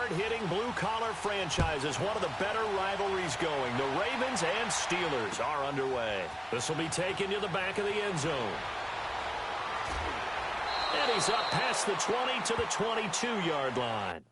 hard-hitting blue-collar franchises. One of the better rivalries going. The Ravens and Steelers are underway. This will be taken to the back of the end zone. And he's up past the 20 to the 22-yard line.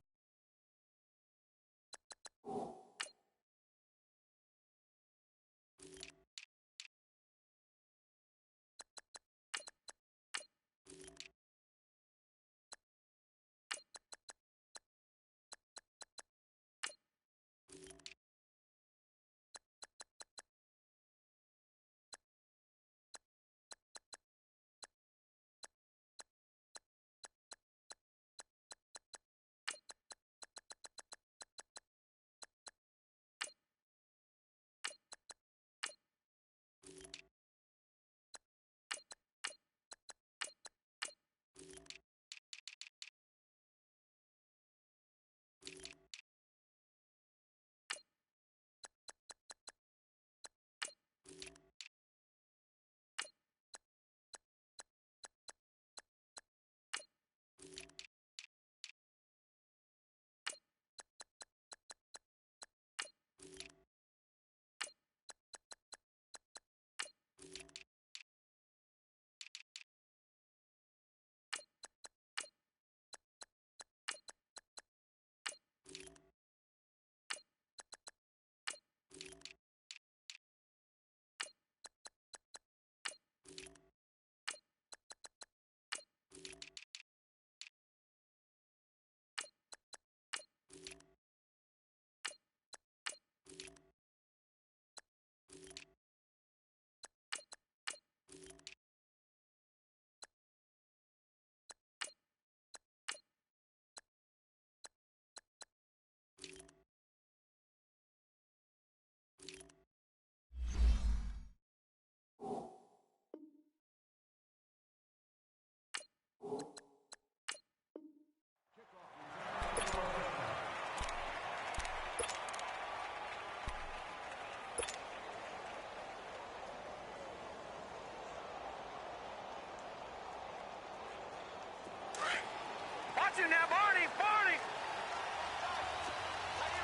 Now, Barney!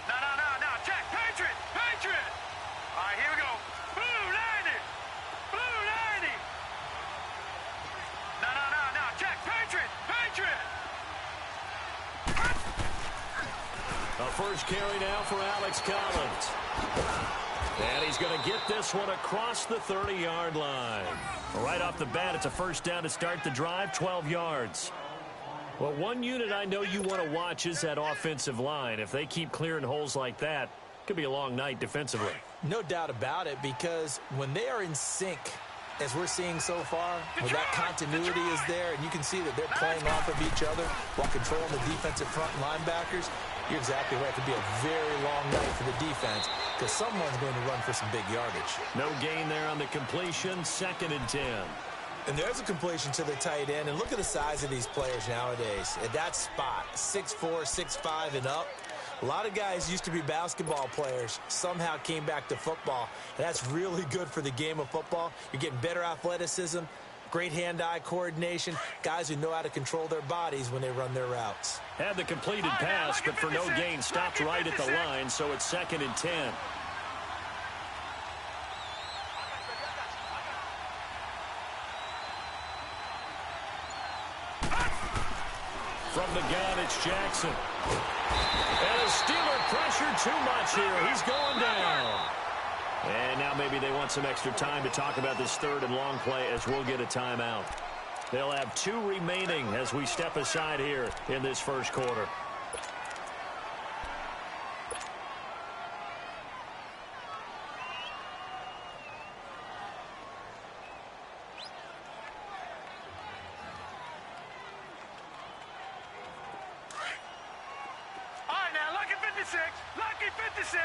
No, check! Patriot! All right, here we go. Blue 90! No, check! Patriot! A first carry now for Alex Collins. And he's going to get this one across the 30-yard line. Right off the bat, it's a first down to start the drive, 12 yards. Well, one unit I know you want to watch is that offensive line. If they keep clearing holes like that, it could be a long night defensively. No doubt about it, because when they are in sync, as we're seeing so far, where that continuity is there, and you can see that they're playing off of each other while controlling the defensive front linebackers, you're exactly right. It could be a very long night for the defense because someone's going to run for some big yardage. No gain there on the completion, 2nd and 10. And there's a completion to the tight end. And look at the size of these players nowadays. At that spot, 6'4", 6'5", and up. A lot of guys used to be basketball players, somehow came back to football. And that's really good for the game of football. You're getting better athleticism, great hand-eye coordination, guys who know how to control their bodies when they run their routes. Had the completed pass, but for no gain, stopped right at the line, so it's 2nd and 10. From the gun, it's Jackson. And a Steeler pressure too much here. He's going down. And now maybe they want some extra time to talk about this 3rd and long play as we'll get a timeout. They'll have 2 remaining as we step aside here in this first quarter. Lucky 56.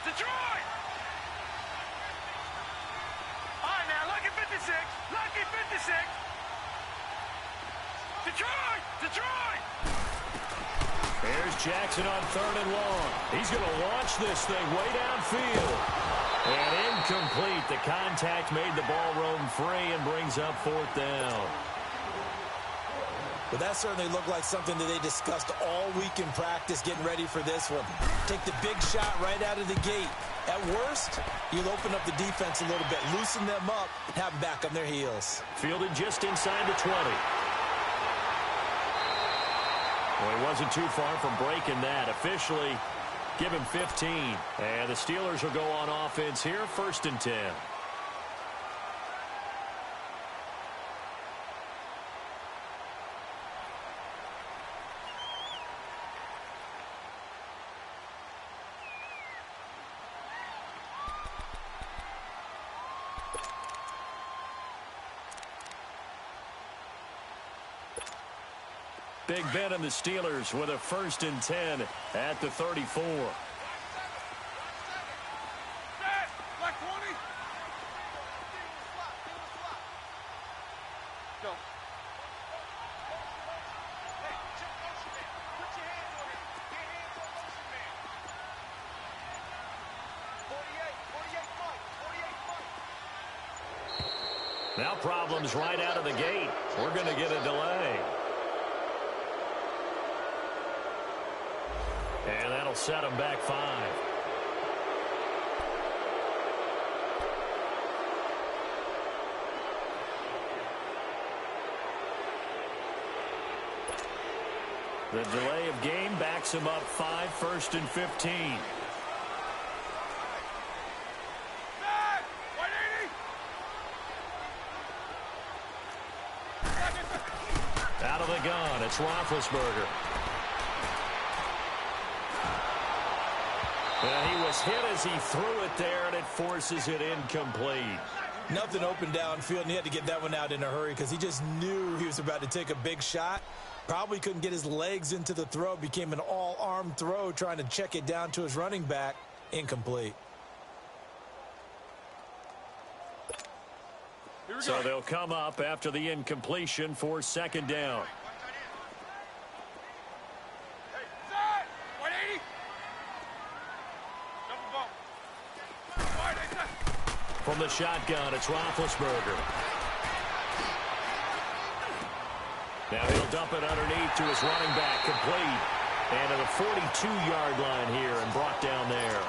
Detroit. All right, now, Lucky 56. Detroit. There's Jackson on 3rd and long. He's going to launch this thing way downfield. And incomplete. The contact made the ball roam free and brings up fourth down. But that certainly looked like something that they discussed all week in practice getting ready for this one. Take the big shot right out of the gate. At worst, you'll open up the defense a little bit, loosen them up, and have them back on their heels. Fielded just inside the 20. Well, he wasn't too far from breaking that. Officially, give him 15. And the Steelers will go on offense here, 1st and 10. Big Ben and the Steelers with a 1st and 10 at the 34. Black 20. Go. Hey, check motion man. Put your hands on it. Get hands on motion man. 48 Mike. Now problems right out of the gate. We're going to get a delay. And that'll set him back 5. The delay of game backs him up 5, 1st and 15. Out of the gun, it's Roethlisberger. And he was hit as he threw it there, and it forces it incomplete. Nothing open downfield, and he had to get that one out in a hurry because he just knew he was about to take a big shot. Probably couldn't get his legs into the throw. Became an all-arm throw trying to check it down to his running back. Incomplete. So they'll come up after the incompletion for 2nd down. From the shotgun, it's Roethlisberger. Now he'll dump it underneath to his running back, complete. And to the 42-yard line here and brought down there.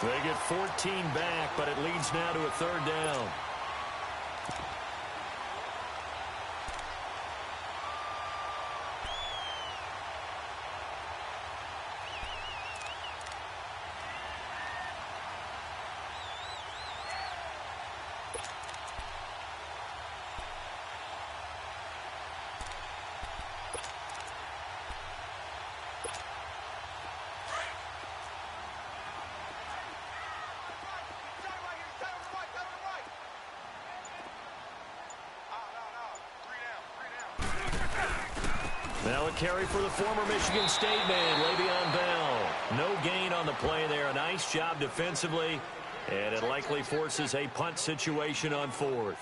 They get 14 back, but it leads now to a 3rd down. Now a carry for the former Michigan State man, Le'Veon Bell. No gain on the play there. A nice job defensively, and it likely forces a punt situation on 4th.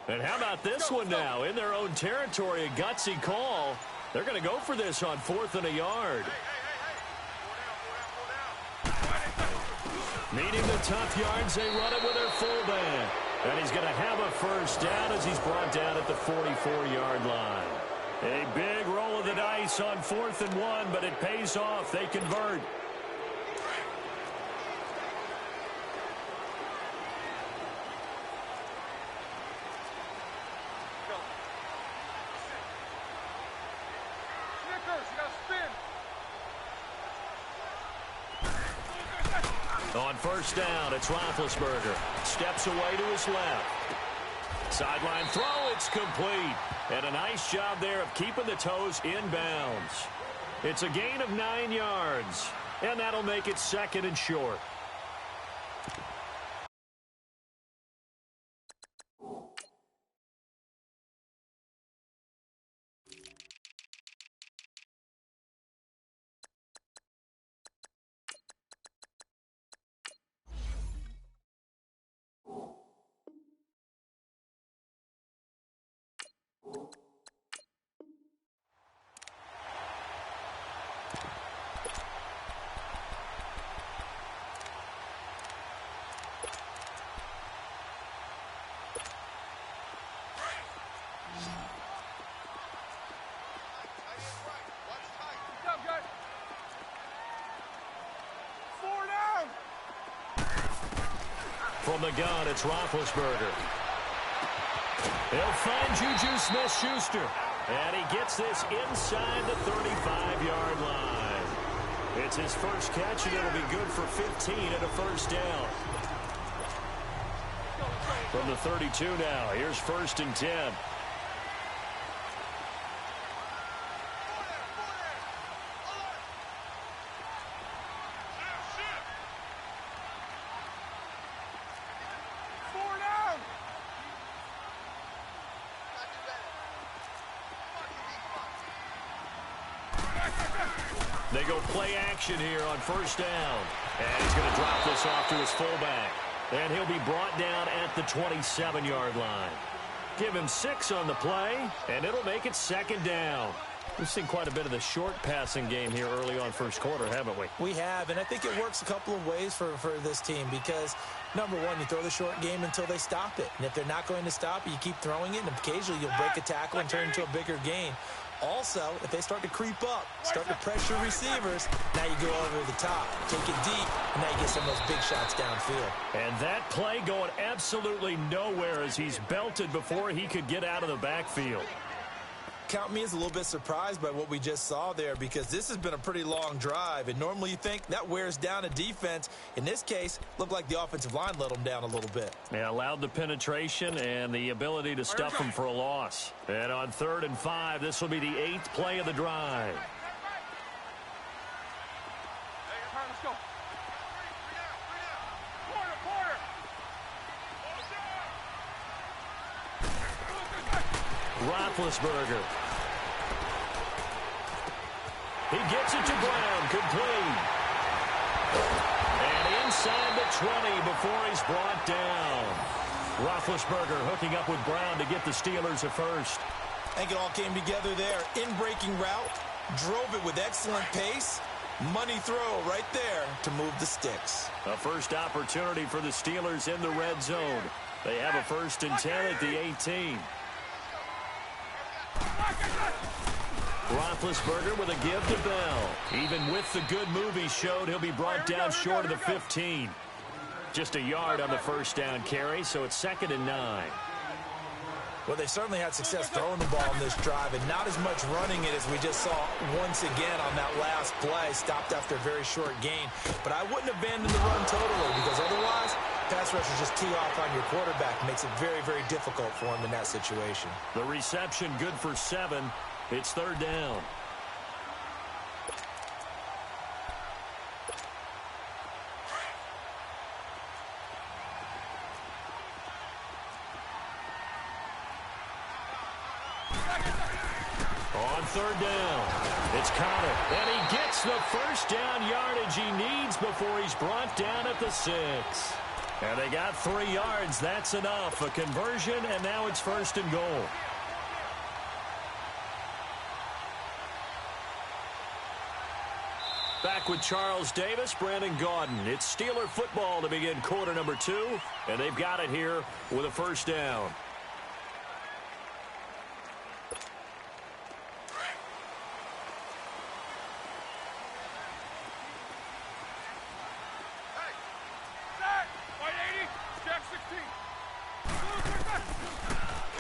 And how about this one now? In their own territory, a gutsy call. They're going to go for this on 4th and a yard. Needing the tough yards, they run it with their fullback. And he's going to have a 1st down as he's brought down at the 44-yard line. A big roll of the dice on 4th and 1, but it pays off. They convert. On 1st down, it's Roethlisberger. Steps away to his left. Sideline throw, it's complete. And a nice job there of keeping the toes in bounds. It's a gain of 9 yards, and that'll make it 2nd and short. From the gun, it's Roethlisberger. He'll find Juju Smith-Schuster. And he gets this inside the 35-yard line. It's his first catch, and it'll be good for 15 and a first down. From the 32 now, here's 1st and 10. They go play action here on 1st down. And he's going to drop this off to his fullback. And he'll be brought down at the 27-yard line. Give him 6 on the play, and it'll make it 2nd down. We've seen quite a bit of the short passing game here early on 1st quarter, haven't we? We have, and I think it works a couple of ways for this team because, number one, you throw the short game until they stop it. And if they're not going to stop it, you keep throwing it, and occasionally you'll break a tackle and turn it into a bigger gain. Also, if they start to creep up, start to pressure receivers, now you go over the top, take it deep, and now you get some of those big shots downfield. And that play going absolutely nowhere as he's belted before he could get out of the backfield. Count me as a little bit surprised by what we just saw there because this has been a pretty long drive, and normally you think that wears down a defense. In this case, looked like the offensive line let them down a little bit. Yeah, allowed the penetration and the ability to stuff them for a loss. And on 3rd and 5, this will be the 8th play of the drive. Roethlisberger. He gets it to Brown, complete. And inside the 20 before he's brought down. Roethlisberger hooking up with Brown to get the Steelers a first. I think it all came together there. In-breaking route, drove it with excellent pace. Money throw right there to move the sticks. A first opportunity for the Steelers in the red zone. They have a 1st and 10 at the 18. Roethlisberger with a give to Bell. Even with the good move he showed, he'll be brought down short of the 15. Just a yard on the 1st down carry, so it's 2nd and 9. Well, they certainly had success throwing the ball in this drive, and not as much running it as we just saw once again on that last play. Stopped after a very short gain. But I wouldn't abandon the run totally because otherwise, pass rushers just tee off on your quarterback. Makes it very, very difficult for him in that situation. The reception good for 7. It's 3rd down. On 3rd down, it's Connor, and he gets the 1st down yardage he needs before he's brought down at the 6. And they got 3 yards. That's enough. A conversion, and now it's 1st and goal. Back with Charles Davis, Brandon Gaudin. It's Steeler football to begin quarter number 2, and they've got it here with a 1st down.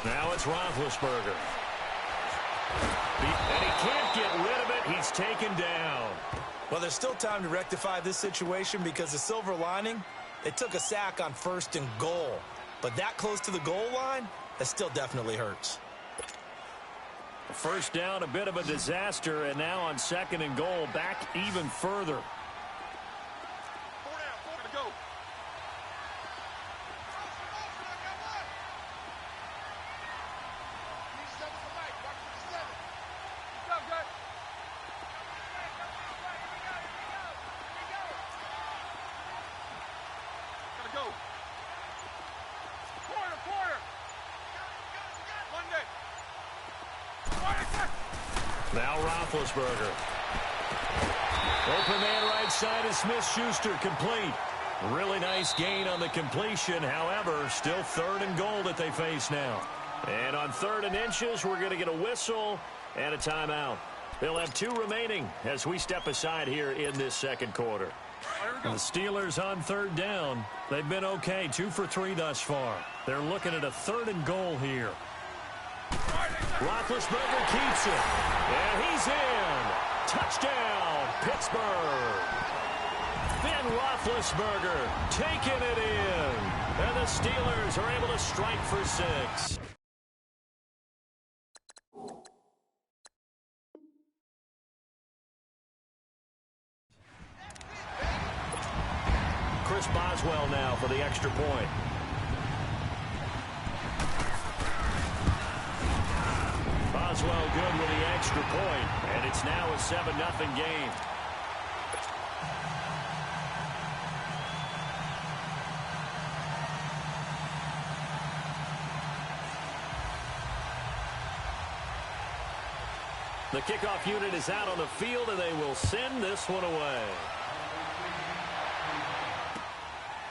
Now it's Roethlisberger. And he can't get rid of it. He's taken down. Well, there's still time to rectify this situation because the silver lining, they took a sack on 1st and goal. But that close to the goal line, that still definitely hurts. 1st down, a bit of a disaster, and now on 2nd and goal, back even further. Now Roethlisberger. Open man right side is Smith-Schuster, complete. Really nice gain on the completion. However, still 3rd and goal that they face now. And on 3rd and inches, we're going to get a whistle and a timeout. They'll have 2 remaining as we step aside here in this second quarter. The Steelers on 3rd down. They've been okay, 2 for 3 thus far. They're looking at a 3rd and goal here. Roethlisberger keeps it. And he's in. Touchdown, Pittsburgh. Ben Roethlisberger taking it in. And the Steelers are able to strike for 6. Chris Boswell now for the extra point. Boswell good with the extra point, and it's now a 7-0 game. The kickoff unit is out on the field, and they will send this one away.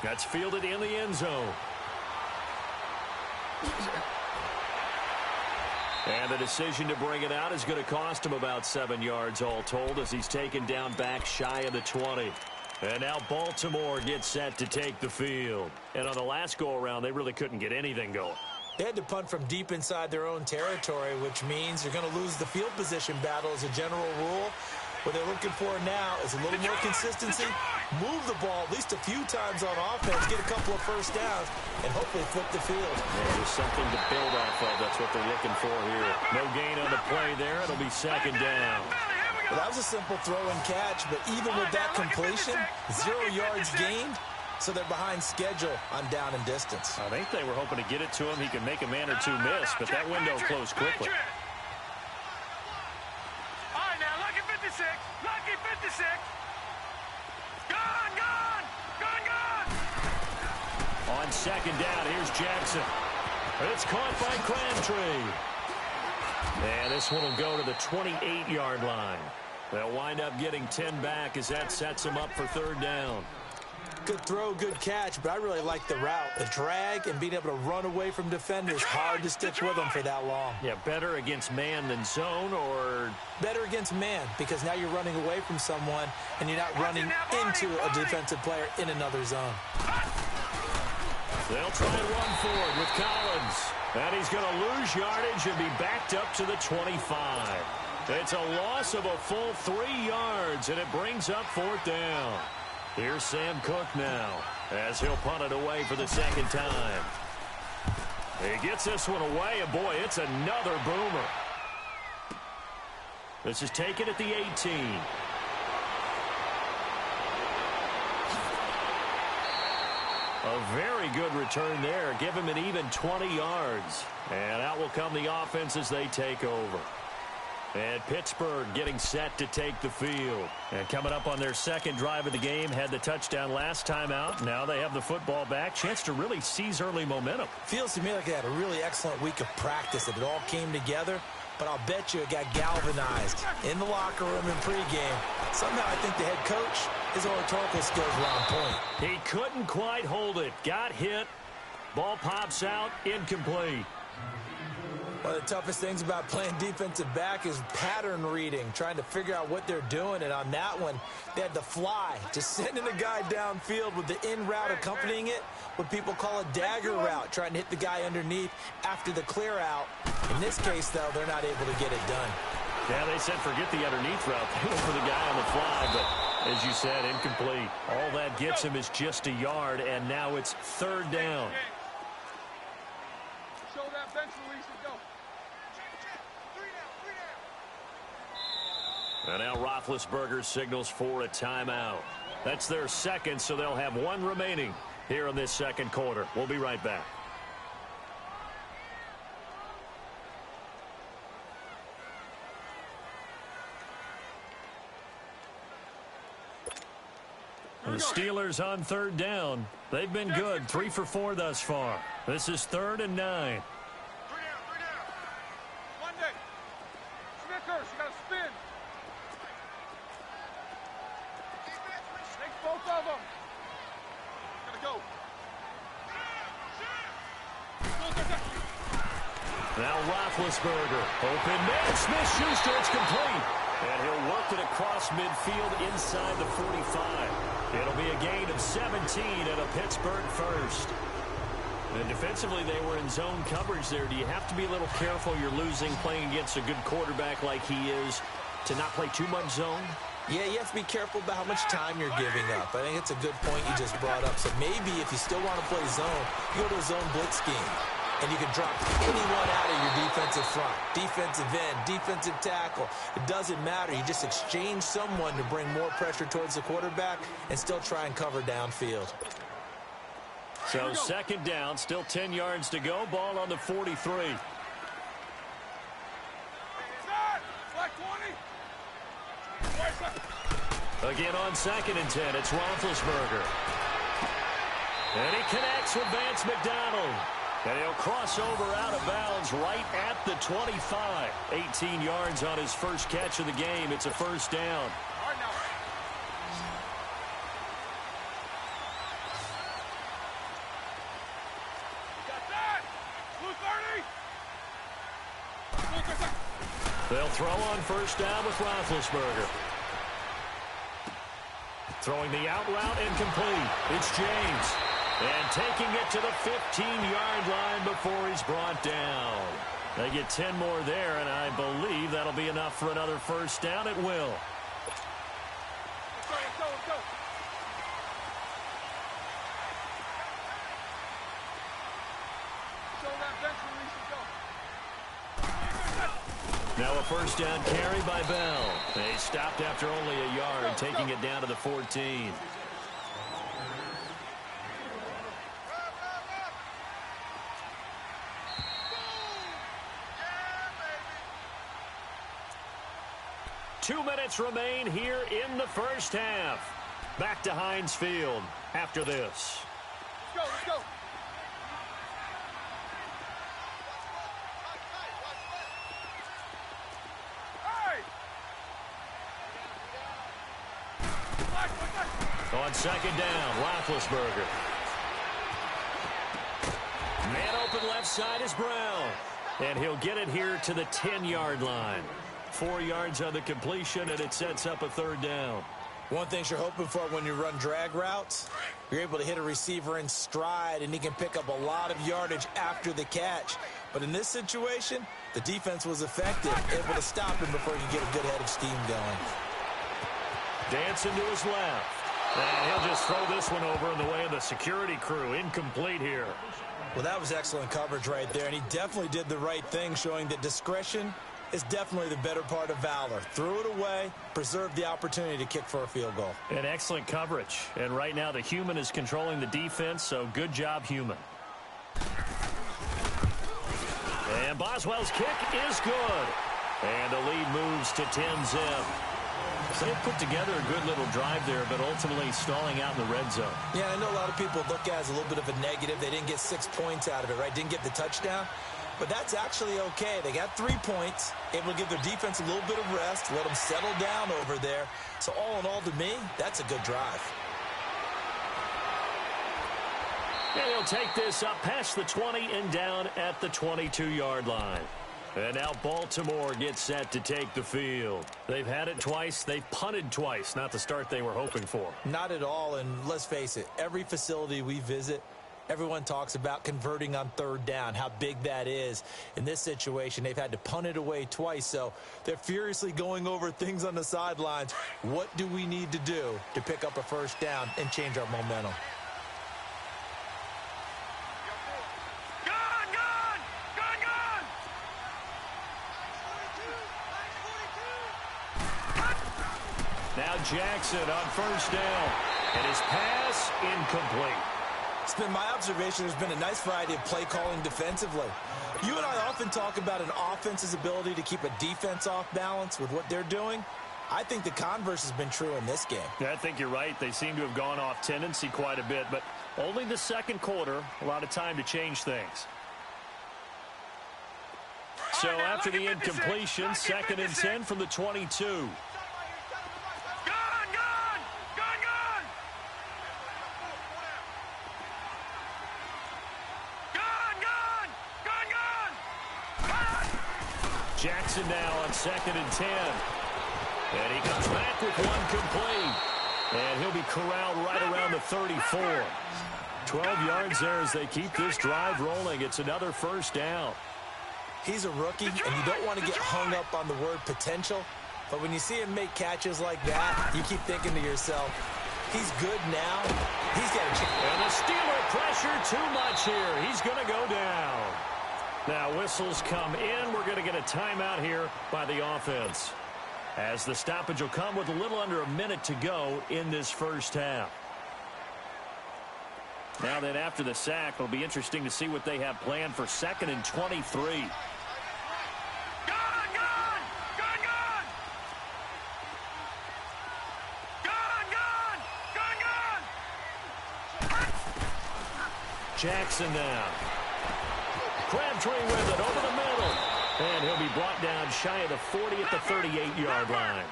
That's fielded in the end zone. And the decision to bring it out is going to cost him about 7 yards all told as he's taken down back shy of the 20. And now Baltimore gets set to take the field. And on the last go-around, they really couldn't get anything going. They had to punt from deep inside their own territory, which means you're going to lose the field position battle as a general rule. What they're looking for now is a little more consistency, move the ball at least a few times on offense, get a couple of first downs, and hopefully flip the field. Yeah, there's something to build off of. That's what they're looking for here. No gain on the play there. It'll be 2nd down. Well, that was a simple throw and catch, but even with that completion, 0 yards gained, so they're behind schedule on down and distance. I think they were hoping to get it to him. He could make a man or two miss, but that window closed quickly. Lucky 56. Gone, gone, gone, gone. On 2nd down, here's Jackson. It's caught by Crabtree. And this one will go to the 28-yard line. They'll wind up getting 10 back as that sets them up for 3rd down. Good throw, good catch, but I really like the route. The drag and being able to run away from defenders. Hard to stick with them for that long. Yeah, better against man than zone, or? Better against man, because now you're running away from someone and you're not running into a defensive player in another zone. They'll try and run forward with Collins. And he's going to lose yardage and be backed up to the 25. It's a loss of a full 3 yards, and it brings up 4th down. Here's Sam Cook now as he'll punt it away for the 2nd time. He gets this one away, and boy, it's another boomer. This is taken at the 18. A very good return there. Give him an even 20 yards. And out will come the offense as they take over. And Pittsburgh getting set to take the field. And coming up on their 2nd drive of the game, had the touchdown last time out. Now they have the football back. Chance to really seize early momentum. Feels to me like they had a really excellent week of practice. It all came together. But I'll bet you it got galvanized in the locker room in pregame. Somehow I think the head coach, his oratorical skills were on point. He couldn't quite hold it. Got hit. Ball pops out. Incomplete. One of the toughest things about playing defensive back is pattern reading, trying to figure out what they're doing. And on that one, they had to fly, just sending a guy downfield with the in route accompanying it, what people call a dagger route, trying to hit the guy underneath after the clear out. In this case, though, they're not able to get it done. Yeah, they said forget the underneath route. They went for the guy on the fly, but as you said, incomplete. All that gets him is just a yard, and now it's 3rd down. Show that bench release and go. And now Roethlisberger signals for a timeout. That's their 2nd, so they'll have 1 remaining here in this 2nd quarter. We'll be right back. The Steelers on 3rd down. They've been good, 3 for 4 thus far. This is 3rd and 9. 3 down. Monday. Snickers, you got to spin. Both of them. Gotta go. Now Roethlisberger. Open man. Smith-Schuster. It's complete. And he'll work it across midfield inside the 45. It'll be a gain of 17 and a Pittsburgh first. And defensively, they were in zone coverage there. Do you have to be a little careful you're losing playing against a good quarterback like he is to not play too much zone? Yeah, you have to be careful about how much time you're giving up. I think it's a good point you just brought up. So maybe if you still want to play zone, you go to a zone blitz scheme. And you can drop anyone out of your defensive front. Defensive end, defensive tackle. It doesn't matter. You just exchange someone to bring more pressure towards the quarterback and still try and cover downfield. So second down, still 10 yards to go. Ball on the 43. Again on second and 10, it's Roethlisberger. And he connects with Vance McDonald. And he'll cross over out of bounds right at the 25. 18 yards on his first catch of the game. It's a first down. They'll throw on first down with Roethlisberger. Throwing the out route incomplete. It's James. And taking it to the 15-yard line before he's brought down. They get 10 more there, and I believe that'll be enough for another first down. It will. Let's go. Show that bench release and go. Now a first down carry by Bell. They stopped after only a yard, taking it down to the 14. Two minutes remain here in the first half. Back to Heinz Field after this. Let's go. Hey! On second down, Roethlisberger. Man open left side is Brown. And he'll get it here to the 10-yard line. 4 yards on the completion, and it sets up a third down. One thing you're hoping for when you run drag routes, you're able to hit a receiver in stride, and he can pick up a lot of yardage after the catch. But in this situation, the defense was effective, able to stop him before he could get a good head of steam going. Dancing to his left. And he'll just throw this one over in the way of the security crew. Incomplete here. Well, that was excellent coverage right there, and he definitely did the right thing, showing that discretion is definitely the better part of valor. Threw it away, preserved the opportunity to kick for a field goal. And excellent coverage. And right now the human is controlling the defense, so good job, human. And Boswell's kick is good. And the lead moves to 10-zip. So they put together a good little drive there, but ultimately stalling out in the red zone. Yeah, I know a lot of people look at it as a little bit of a negative. They didn't get 6 points out of it, right? Didn't get the touchdown. But that's actually okay. They got 3 points, able to give their defense a little bit of rest, let them settle down over there. So all in all, to me, that's a good drive. And he'll take this up past the 20 and down at the 22-yard line. And now Baltimore gets set to take the field. They've had it twice. They've punted twice. Not the start they were hoping for. Not at all. And let's face it, every facility we visit, everyone talks about converting on third down, how big that is. In this situation, they've had to punt it away twice, so they're furiously going over things on the sidelines. What do we need to do to pick up a first down and change our momentum? Now Jackson on first down, and his pass incomplete. It's been my observation there's been a nice variety of play calling defensively. You and I often talk about an offense's ability to keep a defense off balance with what they're doing. I think the converse has been true in this game. Yeah, I think you're right. They seem to have gone off tendency quite a bit, but only the second quarter, a lot of time to change things. So after the incompletion, second and 10 from the 22. Jackson now on 2nd and 10. And he comes back with one complete. And he'll be corralled right around the 34. 12 yards there as they keep this drive rolling. It's another first down. He's a rookie, and you don't want to get hung up on the word potential. But when you see him make catches like that, you keep thinking to yourself, he's good now. He's got a chance. And the Steeler pressure too much here. He's going to go down. Now whistles come in. We're going to get a timeout here by the offense, as the stoppage will come with a little under a minute to go in this first half. Now then, after the sack, it'll be interesting to see what they have planned for 2nd and 23. Jackson now. Crabtree with it over the middle. And he'll be brought down shy of the 40 at the 38-yard line.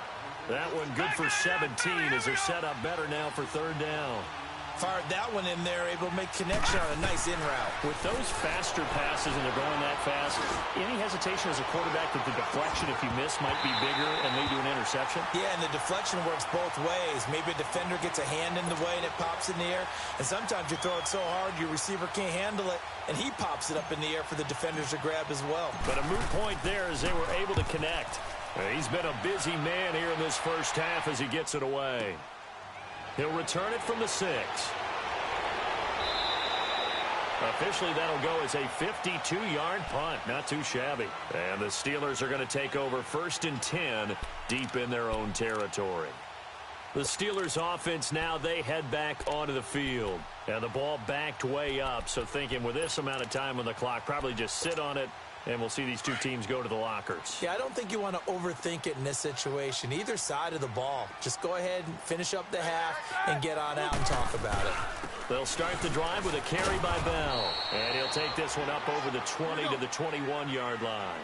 That one good for 17 as they're set up better now for 3rd down. Fired that one in there, able to make connection on a nice in route. With those faster passes and they're going that fast, any hesitation as a quarterback that the deflection, if you miss, might be bigger and lead to an interception? Yeah, and the deflection works both ways. Maybe a defender gets a hand in the way and it pops in the air. And sometimes you throw it so hard your receiver can't handle it, and he pops it up in the air for the defenders to grab as well. But a moot point there as they were able to connect. He's been a busy man here in this first half as he gets it away. He'll return it from the 6. Officially, that'll go as a 52-yard punt. Not too shabby. And the Steelers are going to take over 1st and 10 deep in their own territory. The Steelers offense now, they head back onto the field. And the ball backed way up. So thinking with this amount of time on the clock, probably just sit on it. And we'll see these two teams go to the lockers. Yeah, I don't think you want to overthink it in this situation. Either side of the ball. Just go ahead and finish up the half and get on out and talk about it. They'll start the drive with a carry by Bell. And he'll take this one up over the 20 to the 21-yard line.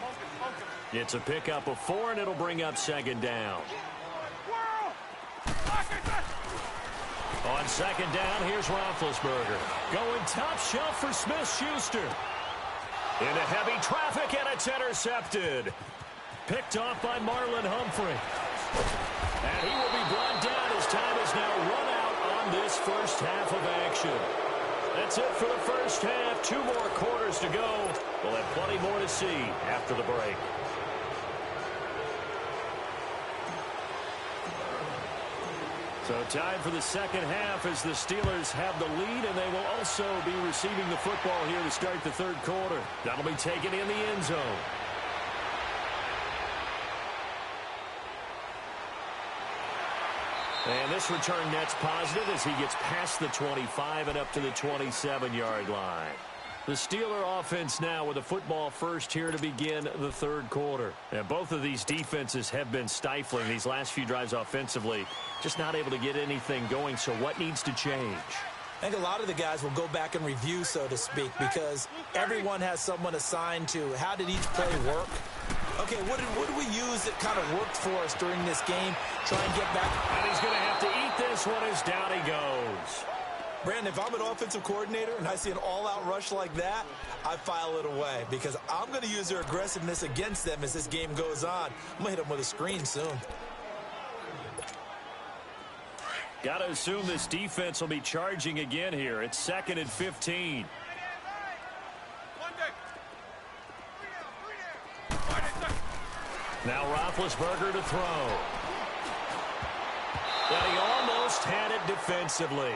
It's a pickup of 4, and it'll bring up 2nd down. On 2nd down, here's Roethlisberger. Going top shelf for Smith-Schuster. Into heavy traffic, and it's intercepted. Picked off by Marlon Humphrey. And he will be brought down as time is now run out on this first half of action. That's it for the first half. 2 more quarters to go. We'll have plenty more to see after the break. So time for the second half as the Steelers have the lead, and they will also be receiving the football here to start the 3rd quarter. That'll be taken in the end zone. And this return net's positive as he gets past the 25 and up to the 27-yard line. The Steeler offense now with the football first here to begin the 3rd quarter. And both of these defenses have been stifling these last few drives offensively. Just not able to get anything going, so what needs to change? I think a lot of the guys will go back and review, so to speak, because everyone has someone assigned to how did each play work. Okay, what did we use that kind of worked for us during this game? Try and get back. And he's going to have to eat this one as down he goes. Brandon, if I'm an offensive coordinator and I see an all-out rush like that, I file it away because I'm going to use their aggressiveness against them as this game goes on. I'm going to hit them with a screen soon. Got to assume this defense will be charging again here. It's 2nd and 15. Now Roethlisberger to throw. And he almost had it defensively.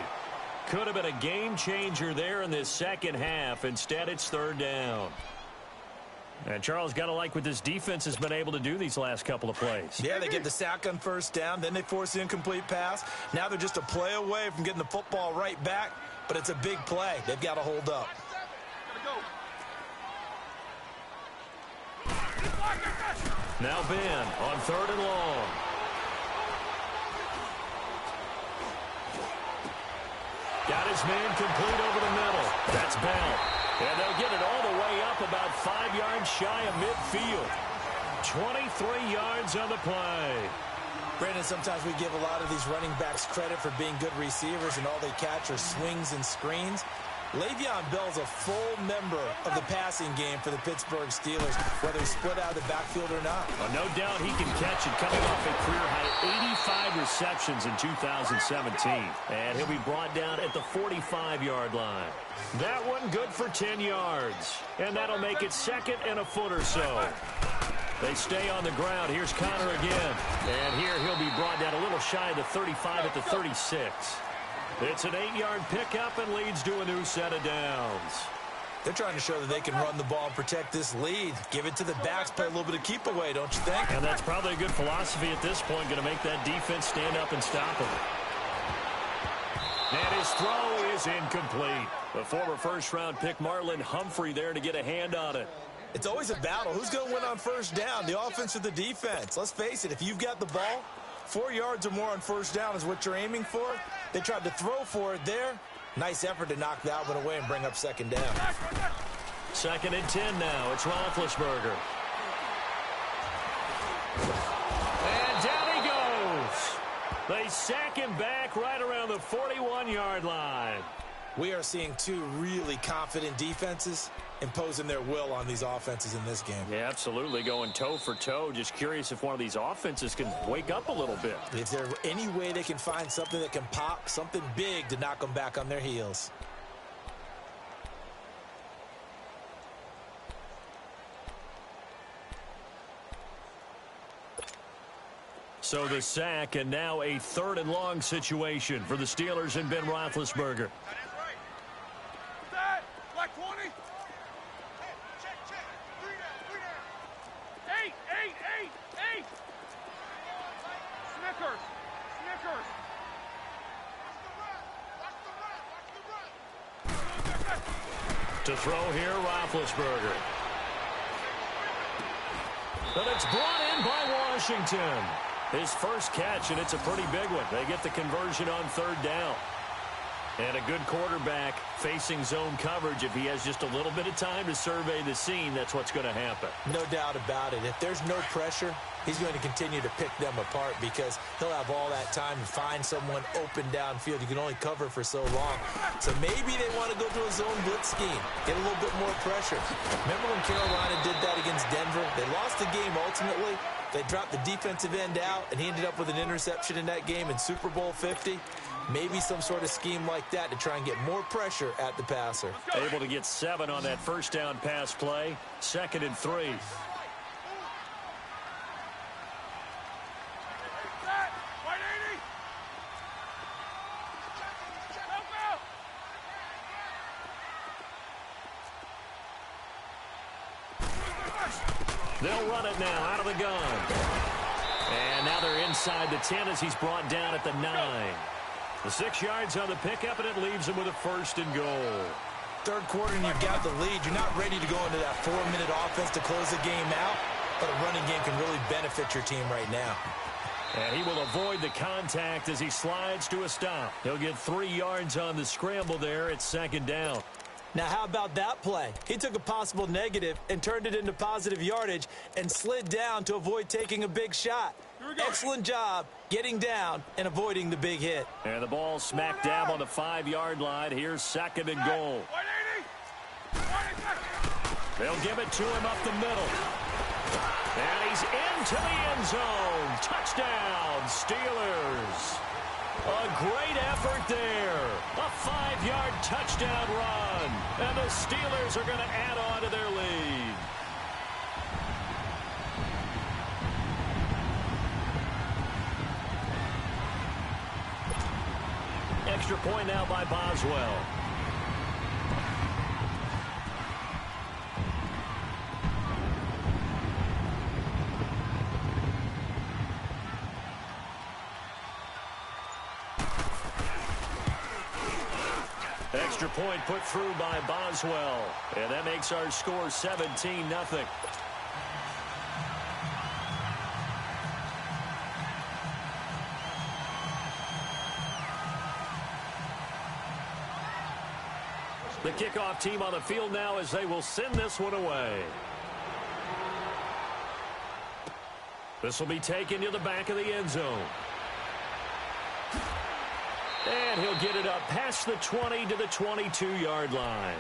Could have been a game changer there in this second half. Instead, it's 3rd down. And Charles, got to like what this defense has been able to do these last couple of plays. Yeah, they get the sack on 1st down. Then they force the incomplete pass. Now they're just a play away from getting the football right back. But it's a big play. They've got to hold up. Now Ben on 3rd and long. Got his man complete over the middle. That's Bell. And they'll get it all the way up about 5 yards shy of midfield. 23 yards on the play. Brandon, sometimes we give a lot of these running backs credit for being good receivers, and all they catch are swings and screens. Le'Veon Bell's a full member of the passing game for the Pittsburgh Steelers, whether he's split out of the backfield or not. Well, no doubt he can catch it, coming off a career-high 85 receptions in 2017. And he'll be brought down at the 45-yard line. That one good for 10 yards. And that'll make it second and a foot or so. They stay on the ground. Here's Connor again. And here he'll be brought down a little shy of the 35 at the 36. It's an 8-yard pickup and leads to a new set of downs. They're trying to show that they can run the ball and protect this lead. Give it to the backs, play a little bit of keep away, don't you think? And that's probably a good philosophy at this point, going to make that defense stand up and stop him. And his throw is incomplete. The former first-round pick Marlon Humphrey there to get a hand on it. It's always a battle. Who's going to win on first down, the offense or the defense? Let's face it, if you've got the ball, 4 yards or more on first down is what you're aiming for. They tried to throw for it there. Nice effort to knock that one away and bring up second down. Second and 10 now. It's Roethlisberger. And down he goes. They sack him back right around the 41-yard line. We are seeing two really confident defenses imposing their will on these offenses in this game. Yeah, absolutely, going toe for toe. Just curious if one of these offenses can wake up a little bit. Is there any way they can find something that can pop, something big to knock them back on their heels? So the sack, and now a third and long situation for the Steelers and Ben Roethlisberger. To throw here, Roethlisberger. But it's brought in by Washington. His first catch, and it's a pretty big one. They get the conversion on third down. And a good quarterback facing zone coverage. If he has just a little bit of time to survey the scene, that's what's going to happen. No doubt about it. If there's no pressure, he's going to continue to pick them apart because he'll have all that time to find someone open downfield. You can only cover for so long. So maybe they want to go to a zone blitz scheme, get a little bit more pressure. Remember when Carolina did that against Denver? They lost the game ultimately. They dropped the defensive end out, and he ended up with an interception in that game in Super Bowl 50. Maybe some sort of scheme like that to try and get more pressure at the passer. Able to get 7 on that first down pass play. Second and 3. They'll run it now out of the gun. And now they're inside the 10 as he's brought down at the 9. The 6 yards on the pickup, and it leaves him with a first and goal. Third quarter and you've got the lead. You're not ready to go into that 4-minute offense to close the game out, but a running game can really benefit your team right now. And he will avoid the contact as he slides to a stop. He'll get 3 yards on the scramble there at second down. Now, how about that play? He took a possible negative and turned it into positive yardage and slid down to avoid taking a big shot. Excellent job getting down and avoiding the big hit. And the ball smack dab on the 5-yard line. Here's second and goal. They'll give it to him up the middle. And he's into the end zone. Touchdown, Steelers. A great effort there. A 5-yard touchdown run. And the Steelers are going to add on to their lead. Extra point now by Boswell. Extra point put through by Boswell. And that makes our score 17-0. The kickoff team on the field now as they will send this one away. This will be taken to the back of the end zone. And And he'll get it up past the 20 to the 22-yard line.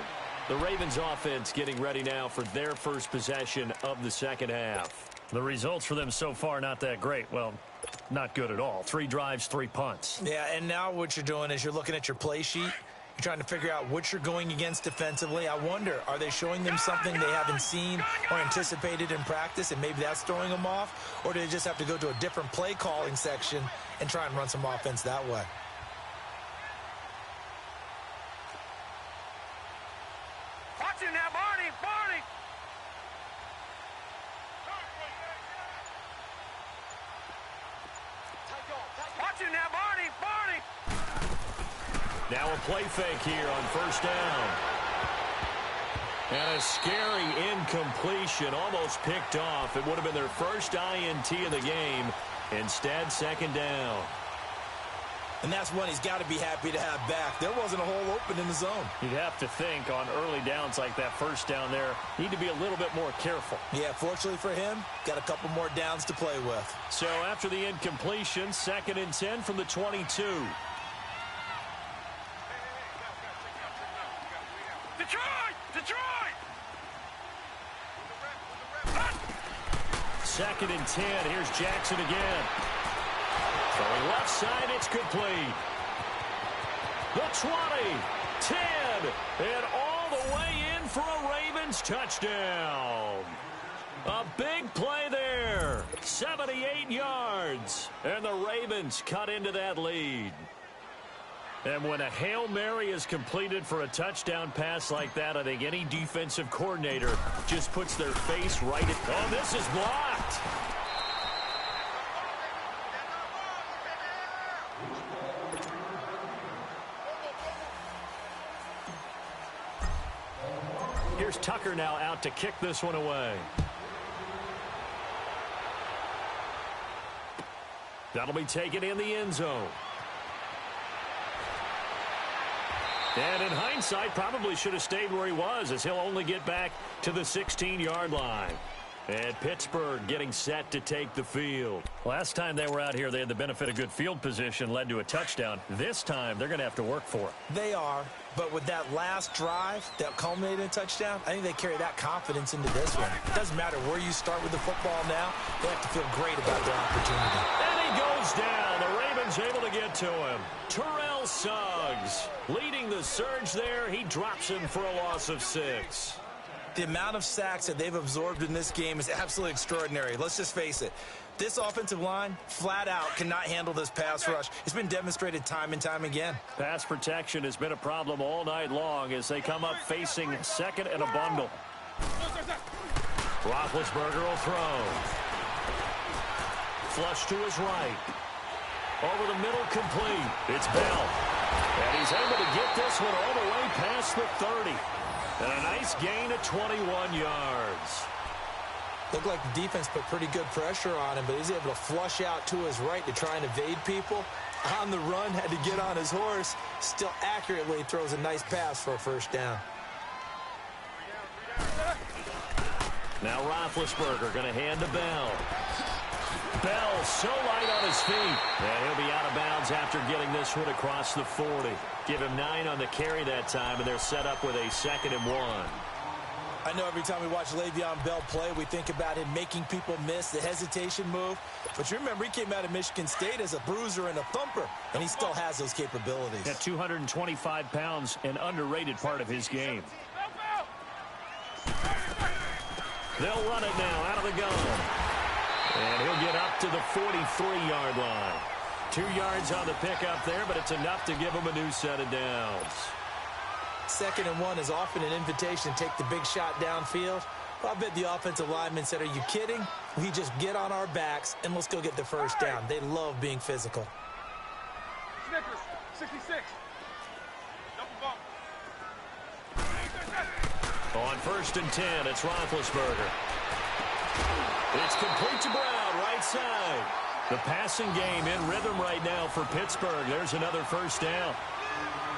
The Ravens offense getting ready now for their first possession of the second half. The results for them so far not that great. Well, not good at all. 3 drives, 3 punts. Yeah, and now what you're doing is you're looking at your play sheet. You're trying to figure out what you're going against defensively. I wonder, are they showing them something they haven't seen or anticipated in practice, and maybe that's throwing them off? Or do they just have to go to a different play calling section and try and run some offense that way? Watch it now, Barney! Barney! Watch it now, Barney! Barney! Now a play fake here on first down. And a scary incompletion, almost picked off. It would have been their first INT of the game. Instead, second down. And that's one he's got to be happy to have back. There wasn't a hole open in the zone. You'd have to think on early downs like that first down there, need to be a little bit more careful. Yeah, fortunately for him, got a couple more downs to play with. So after the incompletion, 2nd and 10 from the 22. Detroit! Detroit! 2nd and 10. Here's Jackson again. Throwing left side, it's complete. The 20, 10, and all the way in for a Ravens touchdown. A big play there. 78 yards. And the Ravens cut into that lead. And when a Hail Mary is completed for a touchdown pass like that, I think any defensive coordinator just puts their face right at... Oh, this is blocked. Here's Tucker now out to kick this one away. That'll be taken in the end zone. And in hindsight, probably should have stayed where he was, as he'll only get back to the 16-yard line. And Pittsburgh getting set to take the field. Last time they were out here, they had the benefit of good field position, led to a touchdown. This time, they're going to have to work for it. They are, but with that last drive that culminated in a touchdown, I think they carry that confidence into this one. It doesn't matter where you start with the football now. They have to feel great about their opportunity. And he goes down. The Ravens able to get to him. Terrell Suggs leading the surge there. He drops him for a loss of 6. The amount of sacks that they've absorbed in this game is absolutely extraordinary. Let's just face it. This offensive line, flat out, cannot handle this pass rush. It's been demonstrated time and time again. Pass protection has been a problem all night long as they come up facing second and a bundle. Roethlisberger will throw. Flush to his right. Over the middle, complete. It's Bell. And he's able to get this one all the way past the 30. And a nice gain of 21 yards. Looked like the defense put pretty good pressure on him, but he's able to flush out to his right to try and evade people. On the run, had to get on his horse. Still accurately throws a nice pass for a first down. Now Roethlisberger going to hand to Bell. Bell so light on his feet. And he'll be out of bounds after getting this one across the 40. Give him 9 on the carry that time, and they're set up with a 2nd and 1. I know every time we watch Le'Veon Bell play, we think about him making people miss, the hesitation move. But you remember, he came out of Michigan State as a bruiser and a thumper, and he still has those capabilities. At 225 pounds, an underrated part of his game. They'll run it now out of the gun. And he'll get up to the 43-yard line. 2 yards on the pickup there, but it's enough to give him a new set of downs. 2nd and 1 is often an invitation to take the big shot downfield. Well, I bet the offensive lineman said, are you kidding? We just get on our backs and let's go get the first down. They love being physical. Snickers, 66. Double bump. On 1st and 10, it's Roethlisberger. It's complete to Brown, right side. The passing game in rhythm right now for Pittsburgh. There's another first down.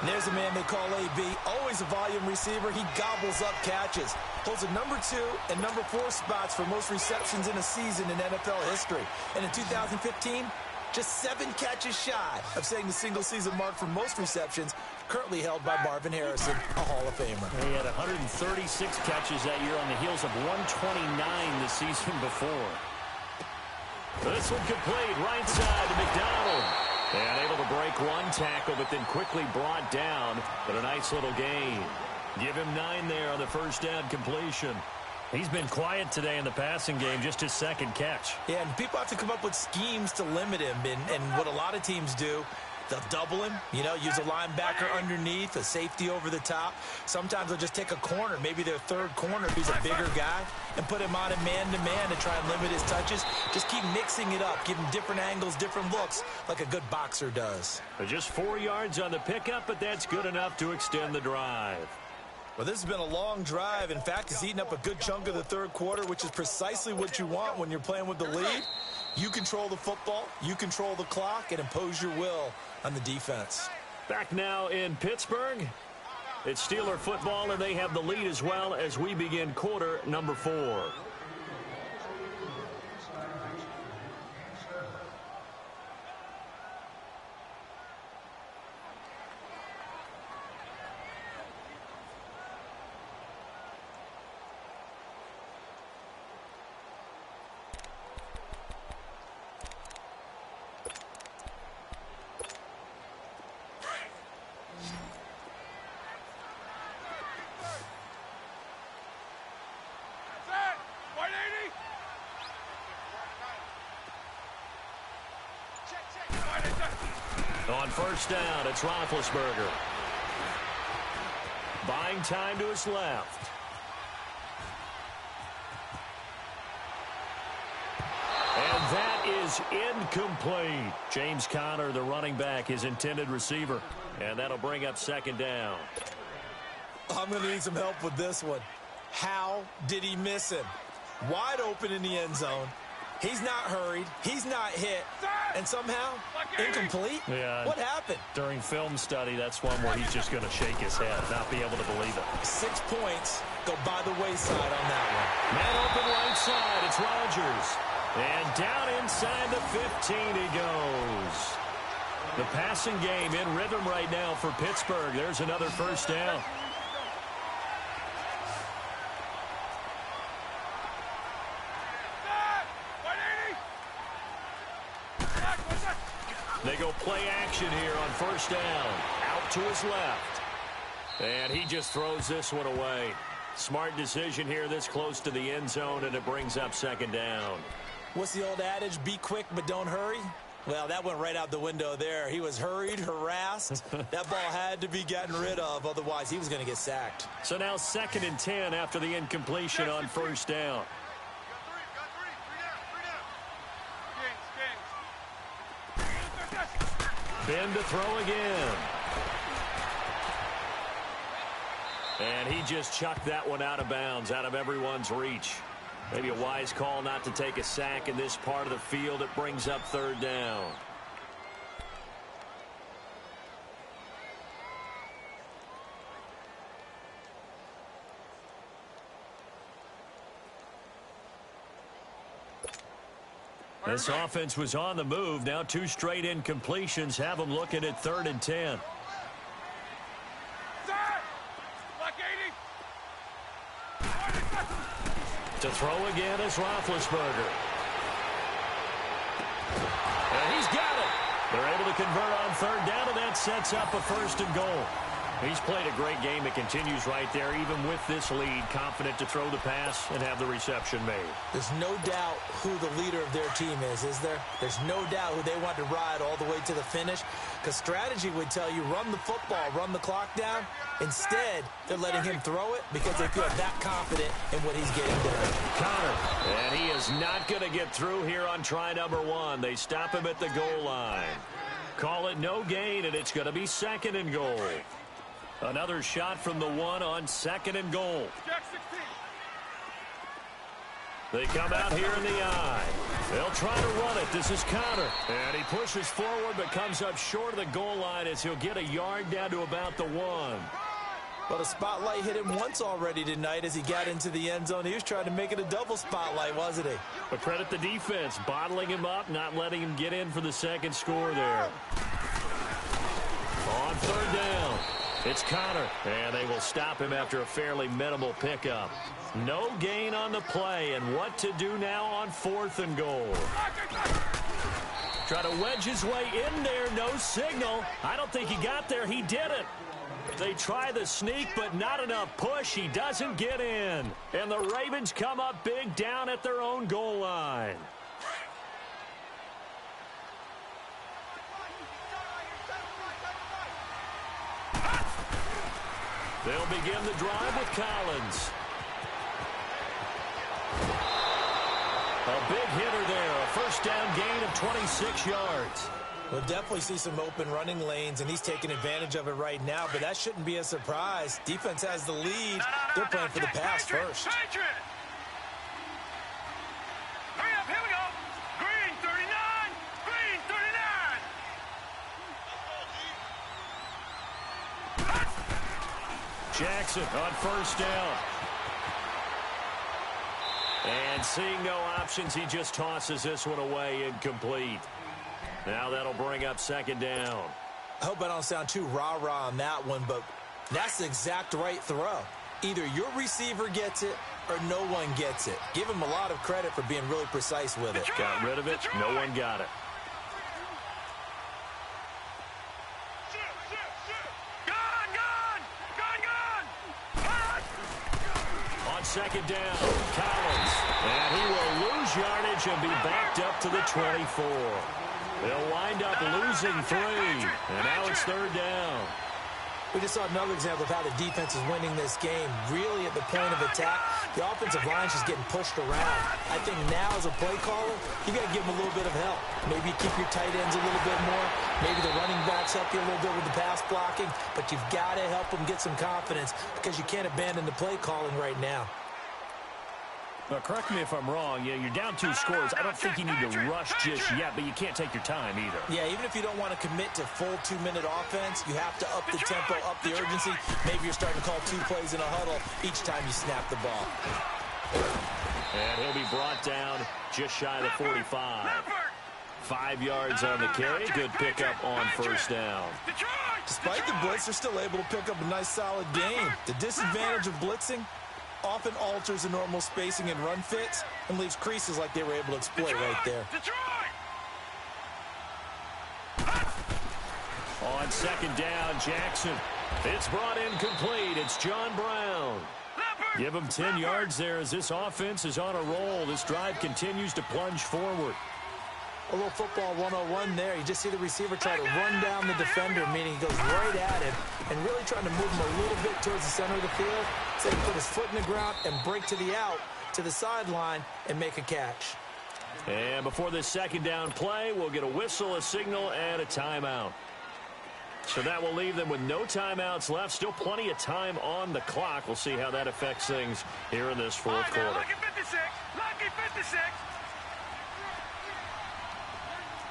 And there's a man they call AB, always a volume receiver. He gobbles up catches. Holds a number 2 and number 4 spots for most receptions in a season in NFL history. And in 2015, just 7 catches shy of setting the single-season mark for most receptions, currently held by Marvin Harrison, a Hall of Famer. He had 136 catches that year on the heels of 129 the season before. This one complete, right side to McDonald. And able to break one tackle, but then quickly brought down. But a nice little gain. Give him 9 there on the first down completion. He's been quiet today in the passing game, just his second catch. Yeah, and people have to come up with schemes to limit him. And what a lot of teams do, they'll double him, use a linebacker underneath, a safety over the top. Sometimes they'll just take a corner, maybe their third corner if he's a bigger guy, and put him on a man-to-man to try and limit his touches. Just keep mixing it up, give him different angles, different looks, like a good boxer does. Just 4 yards on the pickup, but that's good enough to extend the drive. Well, this has been a long drive. In fact, it's eaten up a good chunk of the third quarter, which is precisely what you want when you're playing with the lead. You control the football, you control the clock, and impose your will on the defense. Back now in Pittsburgh. It's Steeler football, and they have the lead as well as we begin quarter number 4. On first down, it's Roethlisberger. Buying time to his left. And that is incomplete. James Conner, the running back, his intended receiver. And that'll bring up second down. I'm going to need some help with this one. How did he miss him? Wide open in the end zone. He's not hurried. He's not hit. And somehow, incomplete? Yeah. What happened? During film study, that's one where he's just going to shake his head, not be able to believe it. 6 points go by the wayside on that one. Man open right side. It's Rodgers. And down inside the 15 he goes. The passing game in rhythm right now for Pittsburgh. There's another first down. They go play action here on first down. Out to his left. And he just throws this one away. Smart decision here this close to the end zone, and it brings up second down. What's the old adage? Be quick, but don't hurry. Well, that went right out the window there. He was hurried, harassed. That ball had to be gotten rid of. Otherwise, he was going to get sacked. So now 2nd and 10 after the incompletion on first down. Ben to throw again. And he just chucked that one out of bounds, out of everyone's reach. Maybe a wise call not to take a sack in this part of the field. It brings up third down. This offense was on the move. Now 2 straight incompletions have them looking at 3rd and 10. To throw again is Roethlisberger. And he's got it. They're able to convert on 3rd down, and that sets up a 1st and goal. He's played a great game. It continues right there, even with this lead, confident to throw the pass and have the reception made. There's no doubt who the leader of their team is there? There's no doubt who they want to ride all the way to the finish, because strategy would tell you run the football, run the clock down. Instead, they're letting him throw it because they feel that confident in what he's getting done. Conner, and he is not going to get through here on try number 1. They stop him at the goal line. Call it no gain, and it's going to be 2nd and goal. Another shot from the 1 on 2nd and goal. They come out here in the eye. They'll try to run it. This is Conner. And he pushes forward but comes up short of the goal line as he'll get a yard down to about the 1. Well, the spotlight hit him once already tonight as he got into the end zone. He was trying to make it a double spotlight, wasn't he? But credit the defense, bottling him up, not letting him get in for the second score there. On third down, it's Connor, and they will stop him after a fairly minimal pickup. No gain on the play, and what to do now on 4th and goal. Try to wedge his way in there, no signal. I don't think he got there. He didn't. They try the sneak, but not enough push. He doesn't get in. And the Ravens come up big down at their own goal line. They'll begin the drive with Collins. A big hitter there. A first down gain of 26 yards. We'll definitely see some open running lanes, and he's taking advantage of it right now, but that shouldn't be a surprise. Defense has the lead. They're playing for the pass first. Hurry up, here we go. Green 39, green 39. Jackson on first down. And seeing no options, he just tosses this one away incomplete. Now that'll bring up second down. I hope I don't sound too rah-rah on that one, but that's the exact right throw. Either your receiver gets it or no one gets it. Give him a lot of credit for being really precise with it. Got rid of it. No one got it. On second down, Collins. And he will lose yardage and be backed up to the 24. They'll wind up losing 3, and now it's third down. We just saw another example of how the defense is winning this game. Really at the point of attack, the offensive line's just getting pushed around. I think now as a play caller, you got to give them a little bit of help. Maybe keep your tight ends a little bit more. Maybe the running backs help you a little bit with the pass blocking. But you've got to help them get some confidence because you can't abandon the play calling right now. Now, correct me if I'm wrong. You're down 2 scores. I don't think you need to rush just yet, but you can't take your time either. Yeah, even if you don't want to commit to full 2-minute offense, you have to up the tempo, up the urgency. Maybe you're starting to call 2 plays in a huddle each time you snap the ball. And he'll be brought down just shy of the 45. 5 yards on the carry. Good pickup on first down. Despite the blitz, they're still able to pick up a nice, solid gain. The disadvantage of blitzing often alters the normal spacing and run fits and leaves creases like they were able to exploit right there. On second down, Jackson. It's brought in complete. It's John Brown. Give him 10 yards there as this offense is on a roll. This drive continues to plunge forward. A little football 101 there. You just see the receiver try to run down the defender, meaning he goes right at him and really trying to move him a little bit towards the center of the field so he can put his foot in the ground and break to the out, to the sideline, and make a catch. And before this second down play, we'll get a whistle, a signal, and a timeout. So that will leave them with no timeouts left. Still plenty of time on the clock. We'll see how that affects things here in this fourth quarter. Lucky 56. Lucky 56.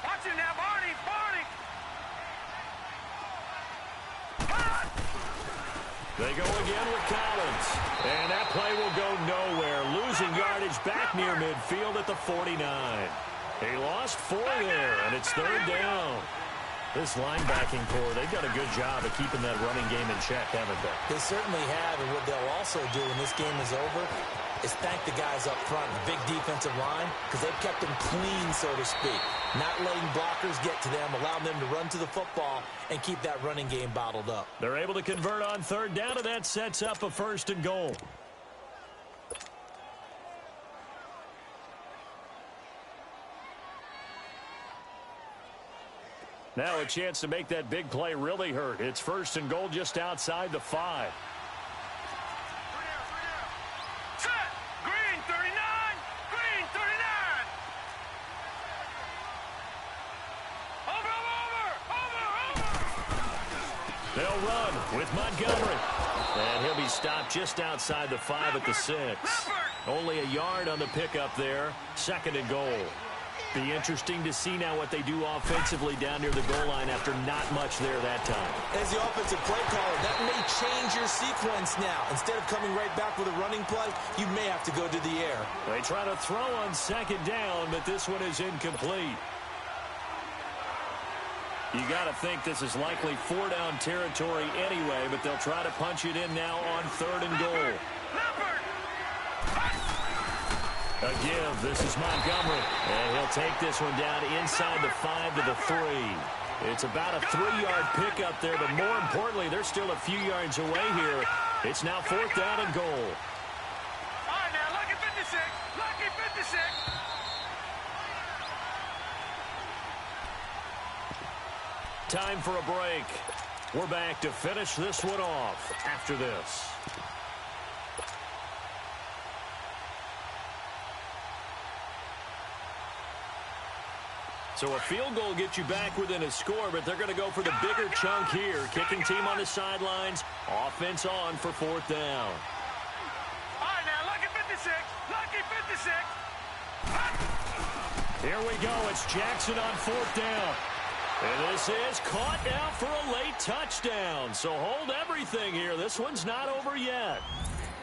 Watch him now, Barney. They go again with Collins. And that play will go nowhere. Losing yardage back near midfield at the 49. He lost 4 there, and it's third down. This linebacking core, they've done a good job of keeping that running game in check, haven't they? They certainly have, and what they'll also do when this game is over is thank the guys up front, the big defensive line, because they've kept them clean, so to speak. Not letting blockers get to them, allowing them to run to the football and keep that running game bottled up. They're able to convert on third down, and that sets up a first and goal. Now a chance to make that big play really hurt. It's first and goal just outside the 5. Set. Green 39. Green 39. Over. They'll run with Montgomery. And he'll be stopped just outside the 5 at the 6. Only a yard on the pickup there. Second and goal. Be interesting to see now what they do offensively down near the goal line after not much there that time. As the offensive play caller, that may change your sequence now. Instead of coming right back with a running play, you may have to go to the air. They try to throw on second down, but this one is incomplete. You got to think this is likely 4-down territory anyway, but they'll try to punch it in now on 3rd and goal. A give. This is Montgomery. And he'll take this one down inside the 5 to the 3. It's about a 3-yard pickup there, but more importantly, they're still a few yards away here. It's now 4th down and goal. All right, now, lucky 56. Lucky 56. Time for a break. We're back to finish this one off after this. So a field goal gets you back within a score, but they're going to go for the bigger chunk here. Kicking team on the sidelines. Offense on for 4th down. All right, now, lucky 56. Lucky 56. Here we go. It's Jackson on 4th down. And this is caught now for a late touchdown. So hold everything here. This one's not over yet.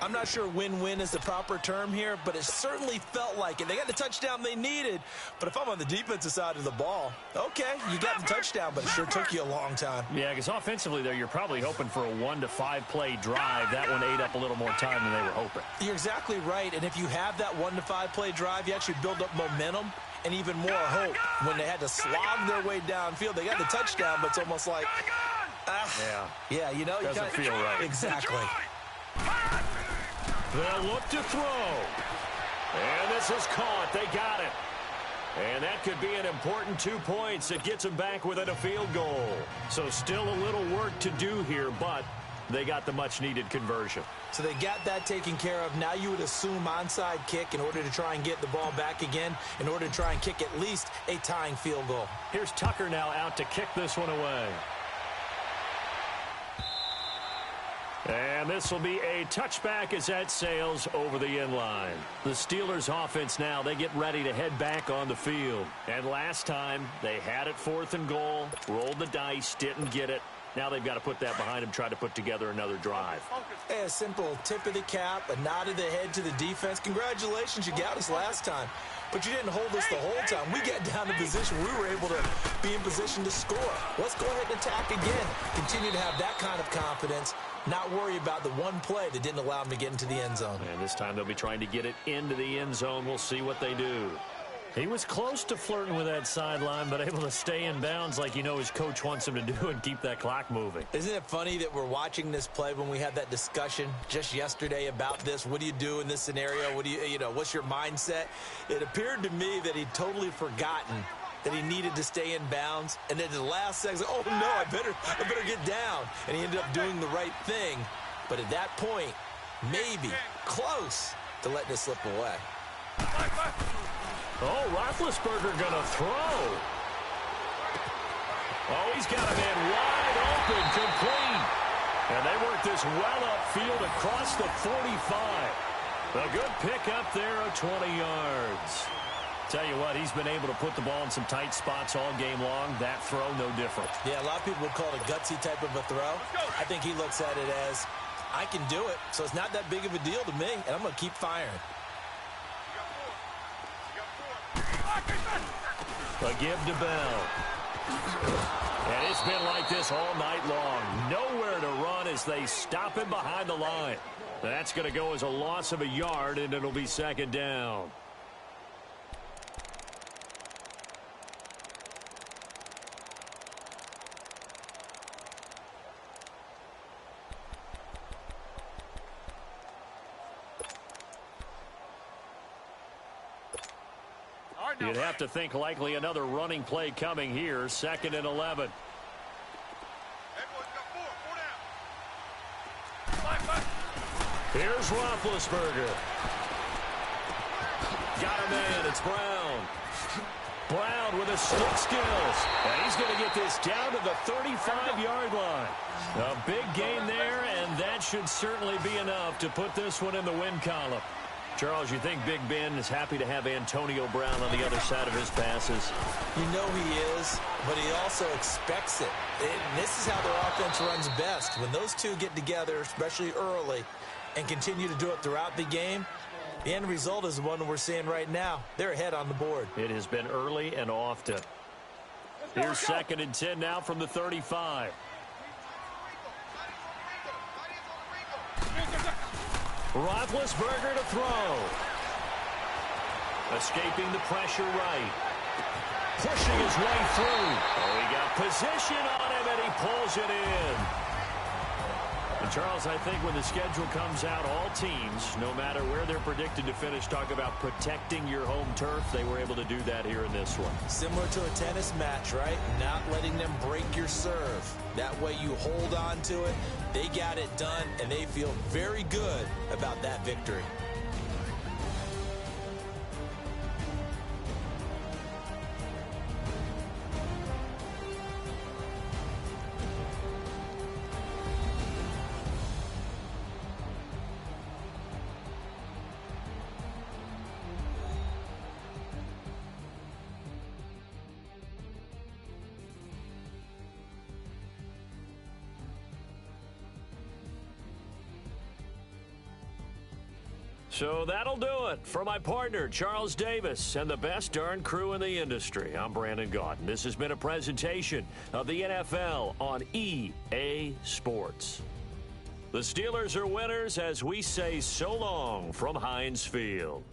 I'm not sure win-win is the proper term here, but it certainly felt like it. They got the touchdown they needed, but if I'm on the defensive side of the ball, okay, you got the touchdown, but it sure took you a long time. Yeah, because offensively there, you're probably hoping for a 1 to 5 play drive. That one ate up a little more time than they were hoping. You're exactly right, and if you have that 1 to 5 play drive, you actually build up momentum and even more hope. When they had to slog their way downfield, they got the touchdown, but it's almost like, yeah, you know, doesn't feel right. Exactly. They'll look to throw. And this is caught. They got it. And that could be an important 2 points. It gets them back within a field goal. So still a little work to do here, but they got the much-needed conversion. So they got that taken care of. Now you would assume onside kick in order to try and get the ball back again, in order to try and kick at least a tying field goal. Here's Tucker now out to kick this one away. And this will be a touchback as that sails over the end line. The Steelers offense now, they get ready to head back on the field. And last time, they had it 4th and goal, rolled the dice, didn't get it. Now they've got to put that behind them, try to put together another drive. Hey, a simple tip of the cap, a nod of the head to the defense. Congratulations, you got us last time. But you didn't hold us the whole time. We got down to position. We were able to be in position to score. Let's go ahead and attack again. Continue to have that kind of confidence. Not worry about the one play that didn't allow them to get into the end zone. And this time they'll be trying to get it into the end zone. We'll see what they do. He was close to flirting with that sideline, but able to stay in bounds like you know his coach wants him to do and keep that clock moving. Isn't it funny that we're watching this play when we had that discussion just yesterday about this? What do you do in this scenario? What do you know, what's your mindset? It appeared to me that he'd totally forgotten that he needed to stay in bounds, and then at the last second, oh no, I better get down. And he ended up doing the right thing. But at that point, maybe close to letting it slip away. Oh, Roethlisberger gonna throw. Oh, he's got a man wide open, complete. And they work this well upfield across the 45. A good pickup there of 20 yards. Tell you what, he's been able to put the ball in some tight spots all game long. That throw, no different. Yeah, a lot of people would call it a gutsy type of a throw. I think he looks at it as, I can do it, so it's not that big of a deal to me, and I'm going to keep firing. A give to Bell. And it's been like this all night long. Nowhere to run as they stop him behind the line. That's going to go as a loss of a yard, and it'll be 2nd down. You'd have to think likely another running play coming here. 2nd and 11. Here's Roethlisberger. Got a man. It's Brown. Brown with his stick skills. And he's going to get this down to the 35-yard line. A big gain there, and that should certainly be enough to put this one in the win column. Charles, you think Big Ben is happy to have Antonio Brown on the other side of his passes? You know he is, but he also expects it. And this is how their offense runs best. When those two get together, especially early, and continue to do it throughout the game, the end result is the one we're seeing right now. They're ahead on the board. It has been early and often. Here's 2nd and 10 now from the 35. Roethlisberger to throw. Escaping the pressure right. Pushing his way through. Oh, he got position on him, and he pulls it in. And, Charles, I think when the schedule comes out, all teams, no matter where they're predicted to finish, talk about protecting your home turf. They were able to do that here in this one. Similar to a tennis match, right? Not letting them break your serve. That way you hold on to it. They got it done, and they feel very good about that victory. So that'll do it for my partner, Charles Davis, and the best darn crew in the industry. I'm Brandon Gaudin. This has been a presentation of the NFL on EA Sports. The Steelers are winners as we say so long from Heinz Field.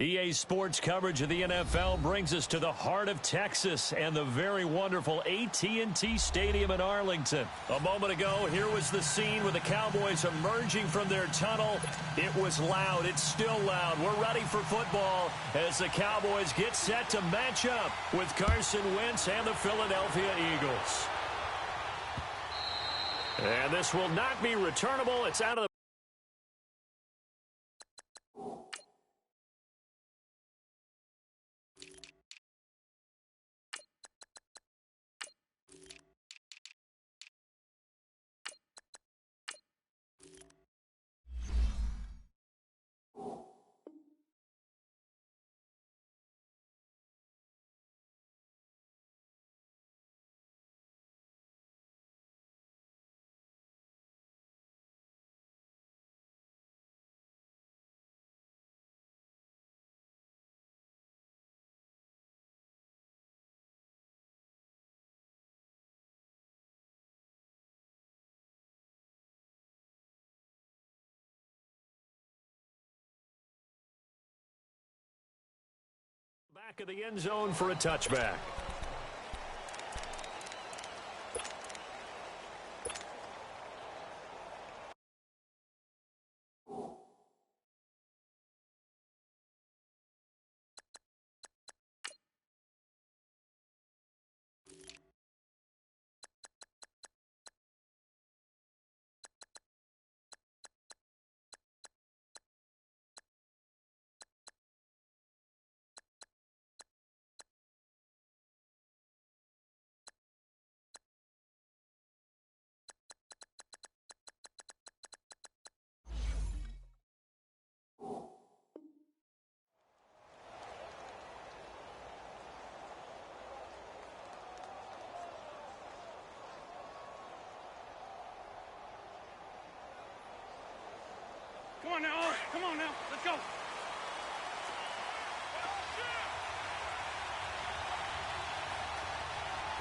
EA Sports coverage of the NFL brings us to the heart of Texas and the very wonderful AT&T Stadium in Arlington. A moment ago, here was the scene with the Cowboys emerging from their tunnel. It was loud. It's still loud. We're ready for football as the Cowboys get set to match up with Carson Wentz and the Philadelphia Eagles. And this will not be returnable. It's out of the back of the end zone for a touchback. Come on now. Come on now. Let's go. There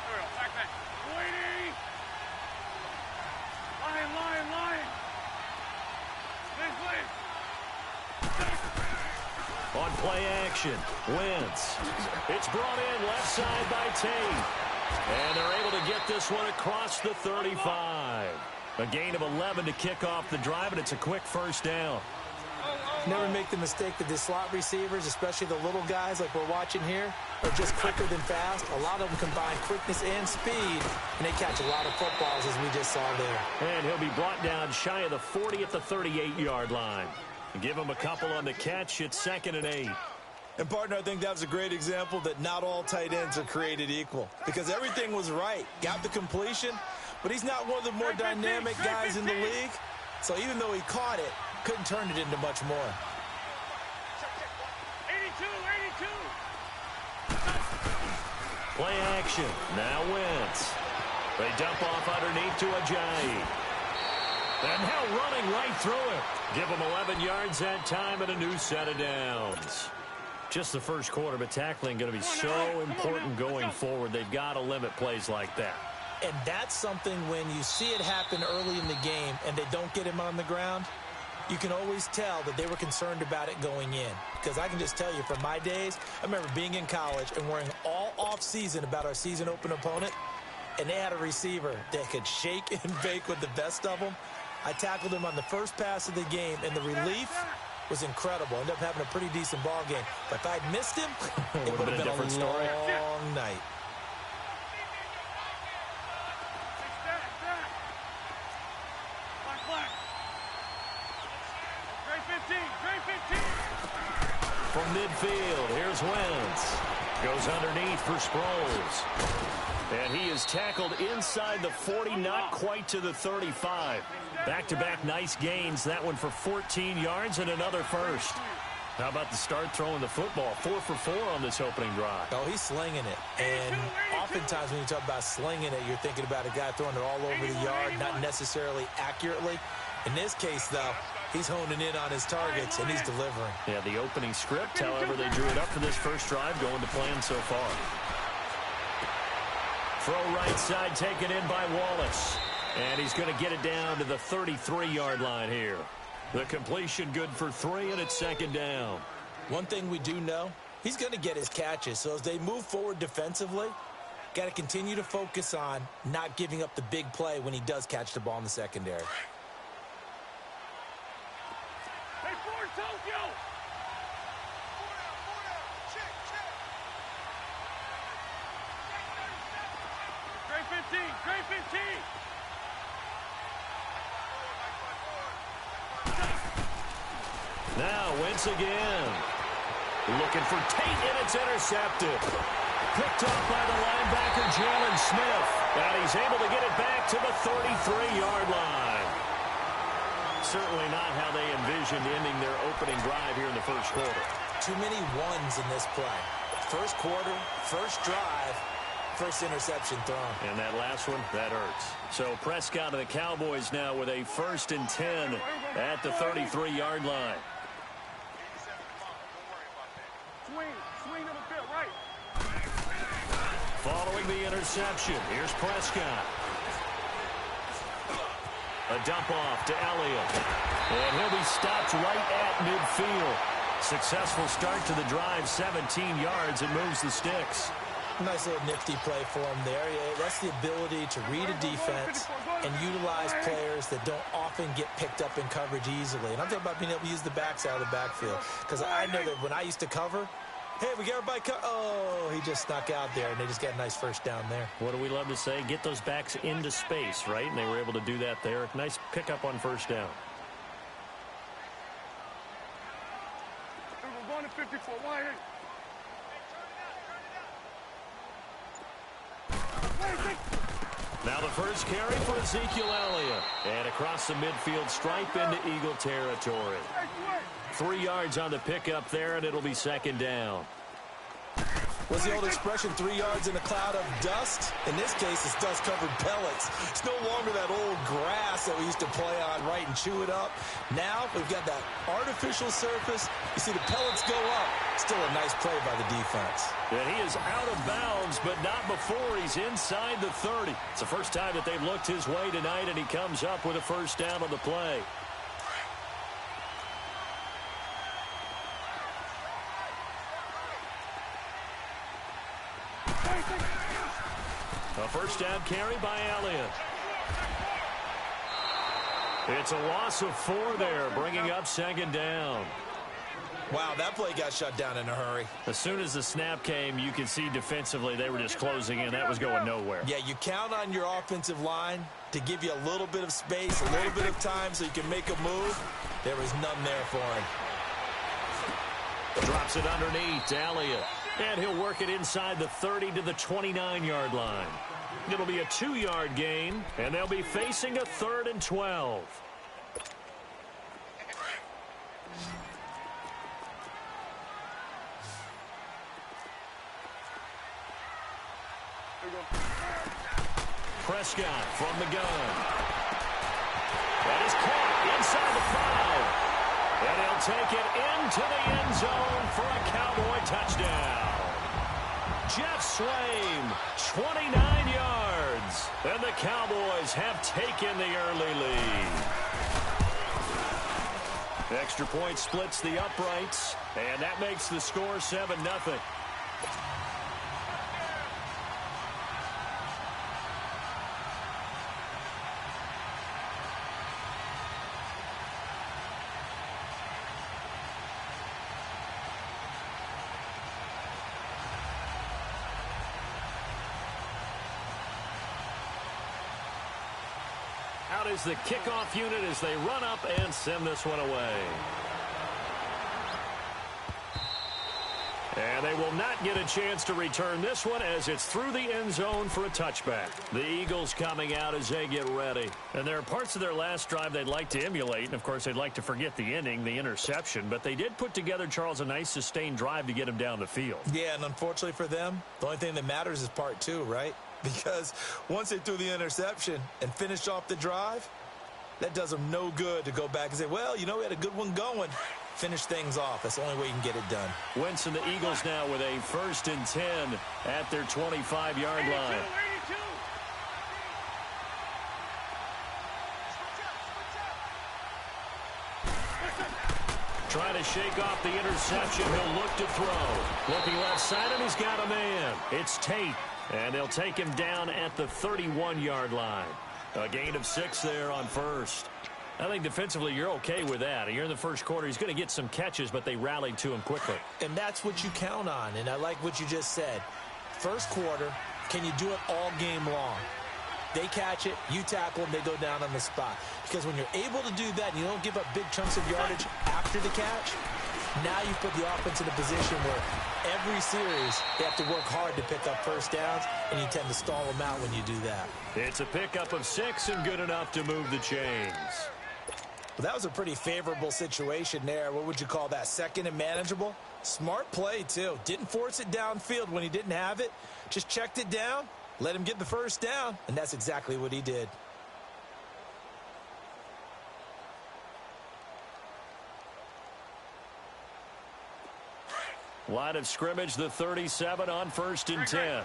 we go. Back. Waiting. Line. Please. On play action, Wentz. It's brought in left side by Tate. And they're able to get this one across the 35. A gain of 11 to kick off the drive, and it's a quick first down. Never make the mistake that the slot receivers, especially the little guys like we're watching here, are just quicker than fast. A lot of them combine quickness and speed, and they catch a lot of footballs, as we just saw there. And he'll be brought down shy of the 40 at the 38-yard line. Give him a couple on the catch. It's 2nd and 8. And, partner, I think that was a great example that not all tight ends are created equal, because everything was right. Got the completion, but he's not one of the more dynamic guys in the league. So even though he caught it, couldn't turn it into much more. 82. Play action. Now Wentz. They dump off underneath to Ajayi. And now running right through it. Give him 11 yards that time and a new set of downs. Just the first quarter, but tackling going to be so important going forward. They've got to limit plays like that. And that's something when you see it happen early in the game and they don't get him on the ground, you can always tell that they were concerned about it going in. Because I can just tell you from my days, I remember being in college and worrying all off-season about our season open opponent, and they had a receiver that could shake and bake with the best of them. I tackled him on the first pass of the game, and the relief was incredible. Ended up having a pretty decent ball game. But if I'd missed him, it would have been a different story. Long night. From midfield, here's Wentz. Goes underneath for Sproles. And he is tackled inside the 40, not quite to the 35. Back-to-back nice gains. That one for 14 yards and another first. How about the start throwing the football? 4 for 4 on this opening drive. Oh, he's slinging it. And oftentimes when you talk about slinging it, you're thinking about a guy throwing it all over the yard, not necessarily accurately. In this case, though, he's honing in on his targets, and he's delivering. Yeah, the opening script, however, they drew it up for this first drive, going to plan so far. Throw right side taken in by Wallace. And he's going to get it down to the 33-yard line here. The completion good for 3, and it's 2nd down. One thing we do know, he's going to get his catches. So as they move forward defensively, got to continue to focus on not giving up the big play when he does catch the ball in the secondary. Hey, forward, Tokyo! Great 15, great 15! Now Wentz again. Looking for Tate, and it's intercepted. Picked up by the linebacker, Jalen Smith. And he's able to get it back to the 33-yard line. Certainly not how they envisioned ending their opening drive here in the first quarter. Too many ones in this play. First quarter, first drive, first interception thrown. And that last one, that hurts. So Prescott of the Cowboys now with a 1st and 10 at the 33-yard line. Swing to the field, right. Following the interception, here's Prescott. A dump off to Elliott. And he'll be stopped right at midfield. Successful start to the drive, 17 yards, and moves the sticks. Nice little nifty play for him there. Yeah, that's the ability to read a defense and utilize players that don't often get picked up in coverage easily. And I'm talking about being able to use the backs out of the backfield. Because I know that when I used to cover, hey, we got everybody oh, he just snuck out there, and they just got a nice first down there. What do we love to say? Get those backs into space, right? And they were able to do that there. Nice pickup on first down. We're going to 54. Why? Now the first carry for Ezekiel Elliott. And across the midfield stripe into Eagle territory. 3 yards on the pickup there, and it'll be second down. Was the old expression 3 yards in a cloud of dust? In this case, it's dust-covered pellets. It's no longer that old grass that we used to play on, right, and chew it up. Now we've got that artificial surface. You see the pellets go up. Still a nice play by the defense. And he is out of bounds, but not before he's inside the 30. It's the first time that they've looked his way tonight, and he comes up with a first down on the play. A first down carry by Elliott. It's a loss of 4 there, bringing up second down. Wow, that play got shut down in a hurry. As soon as the snap came, you could see defensively they were just closing in. That was going nowhere. Yeah, you count on your offensive line to give you a little bit of space, a little bit of time so you can make a move. There was none there for him. Drops it underneath to Elliott. And he'll work it inside the 30 to the 29-yard line. It'll be a 2-yard gain, and they'll be facing a 3rd and 12. Prescott from the gun. That is caught inside the 5. And he'll take it into the end zone for a Cowboy touchdown. Jeff Swaim, 29 yards. And the Cowboys have taken the early lead. Extra point splits the uprights, and that makes the score 7-0. Out is the kickoff unit as they run up and send this one away. And they will not get a chance to return this one as it's through the end zone for a touchback. The Eagles coming out as they get ready. And there are parts of their last drive they'd like to emulate. And, of course, they'd like to forget the inning, the interception. But they did put together, Charles, a nice sustained drive to get him down the field. Yeah, and unfortunately for them, the only thing that matters is part 2, right? Because once they threw the interception and finished off the drive, that does them no good to go back and say, well, you know, we had a good one going. Finish things off. That's the only way you can get it done. Wentz and the Eagles now with a 1st and 10 at their 25-yard line. 82. trying to shake off the interception. He'll look to throw. Looking left side, and he's got a man. It's Tate, and they'll take him down at the 31-yard line. A gain of 6 there on first. I think defensively you're okay with that. You're in the first quarter. He's going to get some catches, but they rallied to him quickly. And that's what you count on, and I like what you just said. First quarter, can you do it all game long? They catch it, you tackle them, they go down on the spot. Because when you're able to do that and you don't give up big chunks of yardage after the catch, now you put the offense in a position where every series they have to work hard to pick up first downs, and you tend to stall them out when you do that. It's a pickup of 6 and good enough to move the chains. Well, that was a pretty favorable situation there. What would you call that? Second and manageable? Smart play, too. Didn't force it downfield when he didn't have it. Just checked it down, let him get the first down, and that's exactly what he did. Line of scrimmage, the 37 on 1st and 10.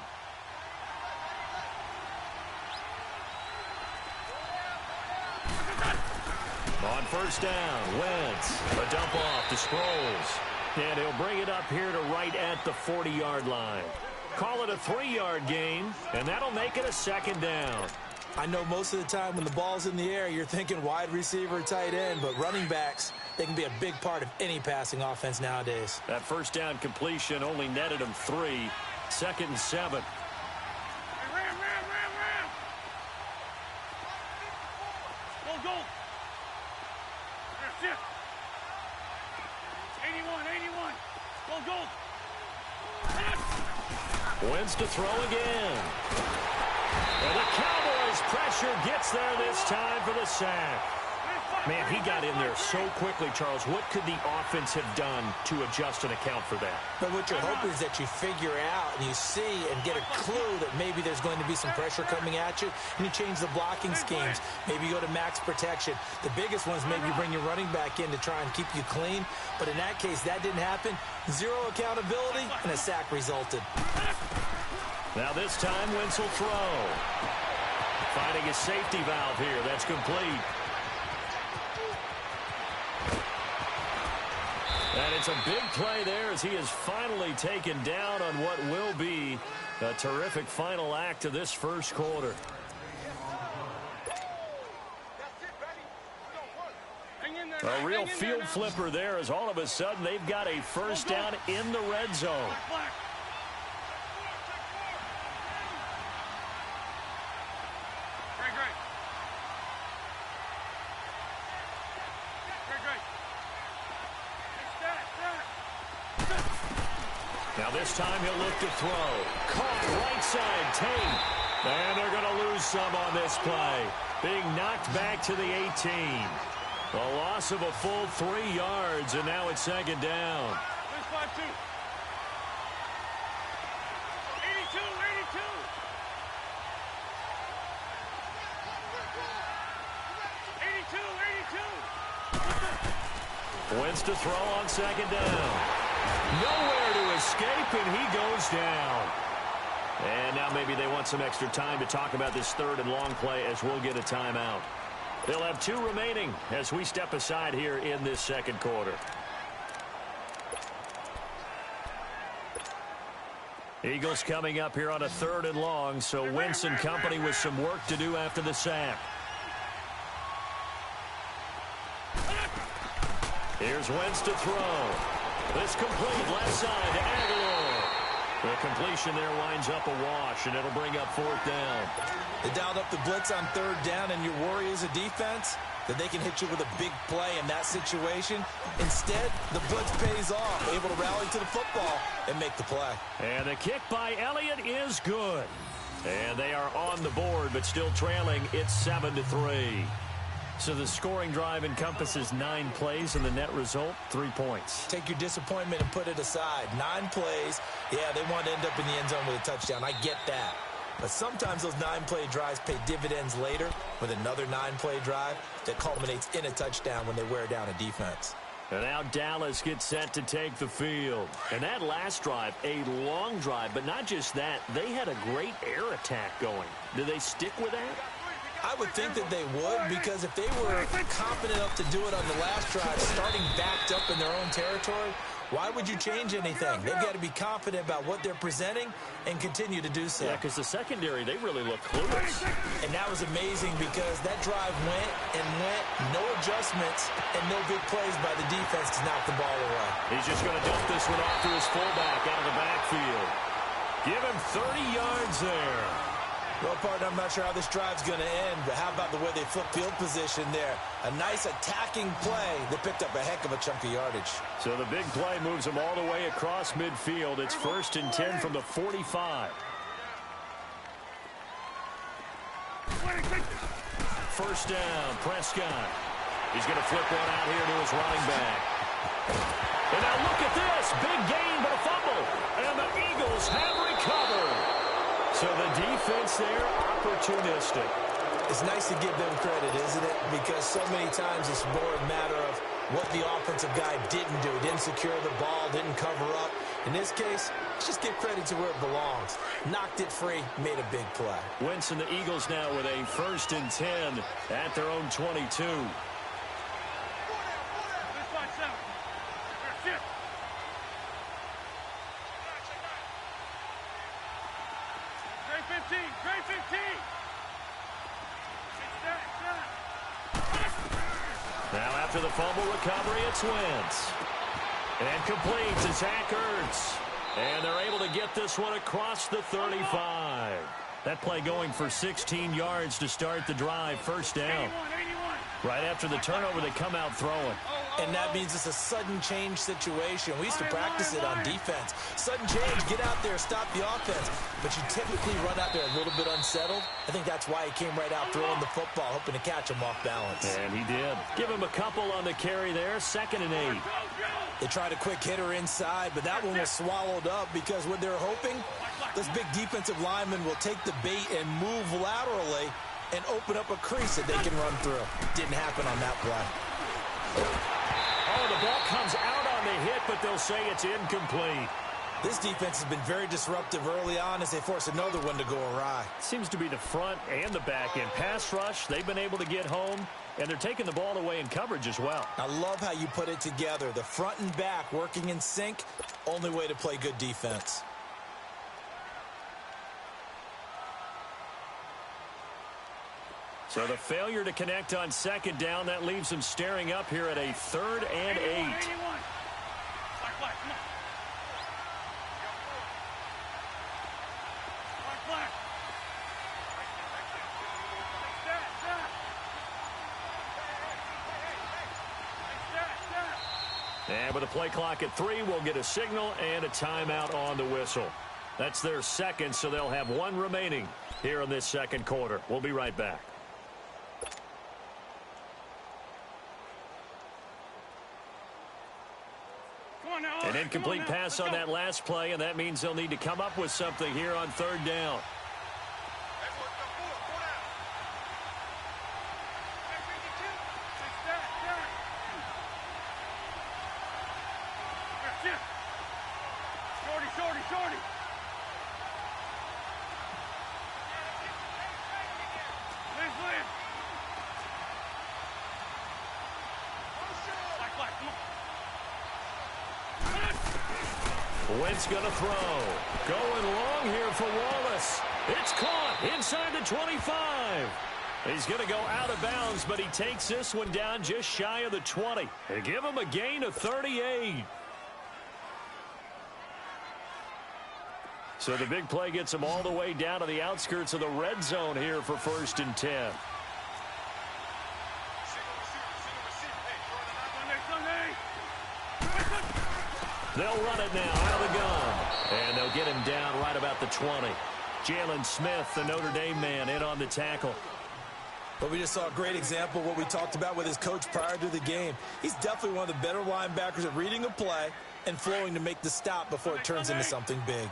On 1st down, Wentz. A dump off to Sproles. And he'll bring it up here to right at the 40-yard line. Call it a 3-yard gain, and that'll make it a 2nd down. I know most of the time when the ball's in the air, you're thinking wide receiver, tight end, but running backs, they can be a big part of any passing offense nowadays. That 1st down completion only netted him 3. 2nd and 7. Go. 81. Go. Wentz to throw again. And the Cowboys pressure gets there this time for the sack. Man, he got in there so quickly, Charles. What could the offense have done to adjust and account for that? But what you're hoping is that you figure out and you see and get a clue that maybe there's going to be some pressure coming at you, and you change the blocking schemes. Maybe you go to max protection. The biggest one is maybe you bring your running back in to try and keep you clean. But in that case, that didn't happen. 0 accountability, and a sack resulted. Now this time, Wentz will throw. Finding a safety valve here. That's complete. And it's a big play there as he is finally taken down on what will be a terrific final act of this first quarter. A real field flipper there as all of a sudden they've got a first down in the red zone. Now this time he'll look to throw. Caught right side, Tate. And they're going to lose some on this play. Being knocked back to the 18. A loss of a full 3 yards, and now it's 2nd down. 82. Wentz to throw on 2nd down. Nowhere to escape, and he goes down. And now maybe they want some extra time to talk about this 3rd and long play as we'll get a timeout. They'll have 2 remaining as we step aside here in this 2nd quarter. Eagles coming up here on a 3rd and long, so Wentz and company with some work to do after the sack. Here's Wentz to throw. This complete left side to Aguilar. The completion there winds up a wash, and it'll bring up 4th down. They dialed up the blitz on 3rd down, and your worry as a defense that they can hit you with a big play in that situation. Instead, the blitz pays off, able to rally to the football and make the play. And the kick by Elliott is good. And they are on the board, but still trailing. It's 7-3. So the scoring drive encompasses 9 plays, and the net result, 3 points. Take your disappointment and put it aside. 9 plays. Yeah, they want to end up in the end zone with a touchdown. I get that. But sometimes those 9-play drives pay dividends later with another 9-play drive that culminates in a touchdown when they wear down a defense. And now Dallas gets set to take the field. And that last drive, a long drive, but not just that. They had a great air attack going. Do they stick with that? I would think that they would, because if they were confident enough to do it on the last drive, starting backed up in their own territory, why would you change anything? They've got to be confident about what they're presenting and continue to do so. Yeah, because the secondary, they really look clueless. And that was amazing because that drive went and went, no adjustments, and no big plays by the defense to knock the ball away. He's just going to dump this one off to his fullback out of the backfield. Give him 30 yards there. Well, partner, I'm not sure how this drive's going to end, but how about the way they flip field position there? A nice attacking play that picked up a heck of a chunk of yardage. So the big play moves them all the way across midfield. It's 1st and 10 from the 45. First down, Prescott. He's going to flip one out here to his running back. And now look at this. Big gain, but a fumble. And the Eagles have recovered. So the defense there, opportunistic. It's nice to give them credit, isn't it? Because so many times it's more a matter of what the offensive guy didn't do. Didn't secure the ball, didn't cover up. In this case, let's just give credit to where it belongs. Knocked it free, made a big play. Wentz and the Eagles now with a 1st and 10 at their own 22. Now after the fumble recovery, it's Wentz. And complete to Zach Ertz. And they're able to get this one across the 35. That play going for 16 yards to start the drive. First down. Right after the turnover, they come out throwing. And that means it's a sudden change situation. We used to practice it on defense. Sudden change, get out there, stop the offense. But you typically run out there a little bit unsettled. I think that's why he came right out throwing the football, hoping to catch him off balance. And he did. Give him a couple on the carry there. 2nd and 8. They tried a quick hitter inside, but that one was swallowed up because what they're hoping, this big defensive lineman will take the bait and move laterally and open up a crease that they can run through. Didn't happen on that play. Oh, the ball comes out on the hit, but they'll say it's incomplete. This defense has been very disruptive early on as they force another one to go awry. Seems to be the front and the back end. Pass rush, they've been able to get home, and they're taking the ball away in coverage as well. I love how you put it together. The front and back working in sync, only way to play good defense. So the failure to connect on 2nd down, that leaves them staring up here at a 3rd and 8. And with a play clock at 3, we'll get a signal and a timeout on the whistle. That's their 2nd, so they'll have 1 remaining here in this 2nd quarter. We'll be right back. An incomplete pass on that last play, and that means they'll need to come up with something here on 3rd down. Shorty. Wentz going to throw. Going long here for Wallace. It's caught inside the 25. He's going to go out of bounds, but he takes this one down just shy of the 20. They give him a gain of 38. So the big play gets him all the way down to the outskirts of the red zone here for 1st and 10. They'll run it now out of the gun. And they'll get him down right about the 20. Jalen Smith, the Notre Dame man, in on the tackle. But we just saw a great example of what we talked about with his coach prior to the game. He's definitely one of the better linebackers at reading a play and flowing to make the stop before it turns into something big.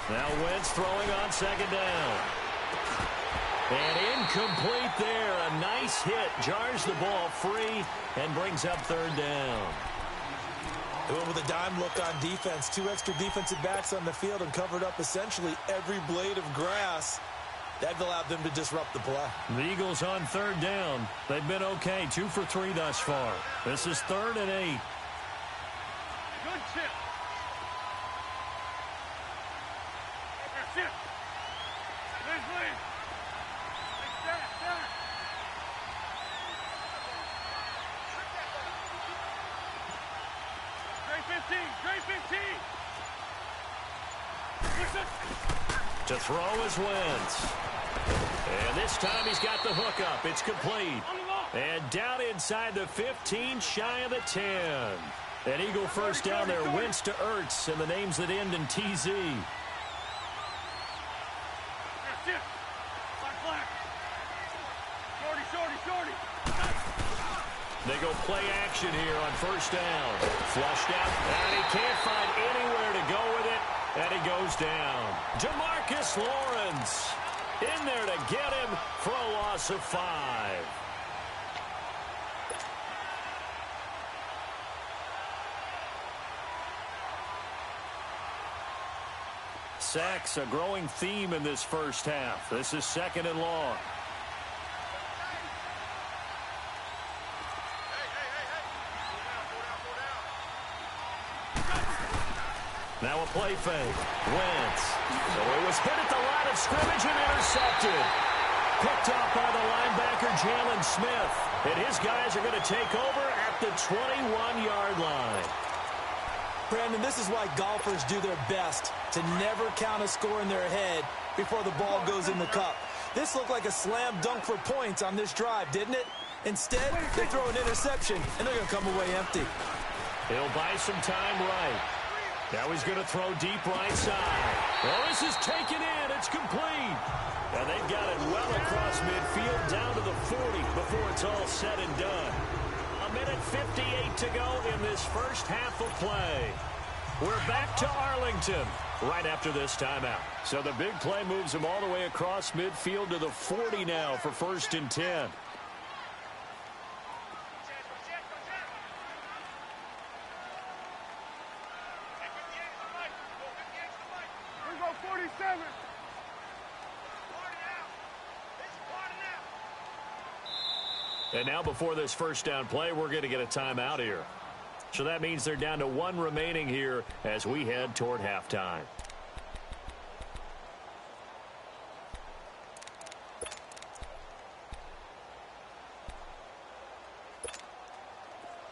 Now Wentz throwing on 2nd down. And incomplete there. A nice hit. Jars the ball free and brings up third down. They went with a dime look on defense. 2 extra defensive backs on the field and covered up essentially every blade of grass. That allowed them to disrupt the play. The Eagles on third down. They've been okay. 2 for 3 thus far. This is 3rd and 8. Good chip. Chip. Please. Stop. Trey 15. To throw is Wentz. And this time he's got the hook up. It's complete. And down inside the 15, shy of the 10. An Eagle first down there. Wentz to Ertz, and the names that end in TZ. Shorty. They go play action here on first down. Flushed out, and he can't find anywhere to go with it, and he goes down. DeMarcus Lawrence in there to get him for a loss of 5. Sacks, a growing theme in this first half. This is 2nd and long. Now a play fake. Wentz. So it was hit at the line of scrimmage and intercepted. Picked off by the linebacker, Jalen Smith. And his guys are going to take over at the 21-yard line. Brandon, this is why golfers do their best to never count a score in their head before the ball goes in the cup. This looked like a slam dunk for points on this drive, didn't it? Instead, they throw an interception, and they're going to come away empty. He'll buy some time right. Now he's going to throw deep right side. Well, this is taken in. It's complete. And they've got it well across midfield down to the 40 before it's all said and done. 1:58 to go in this first half of play. We're back to Arlington right after this timeout. So the big play moves him all the way across midfield to the 40 now for 1st and 10. And now before this first down play, we're going to get a timeout here. So that means they're down to 1 remaining here as we head toward halftime.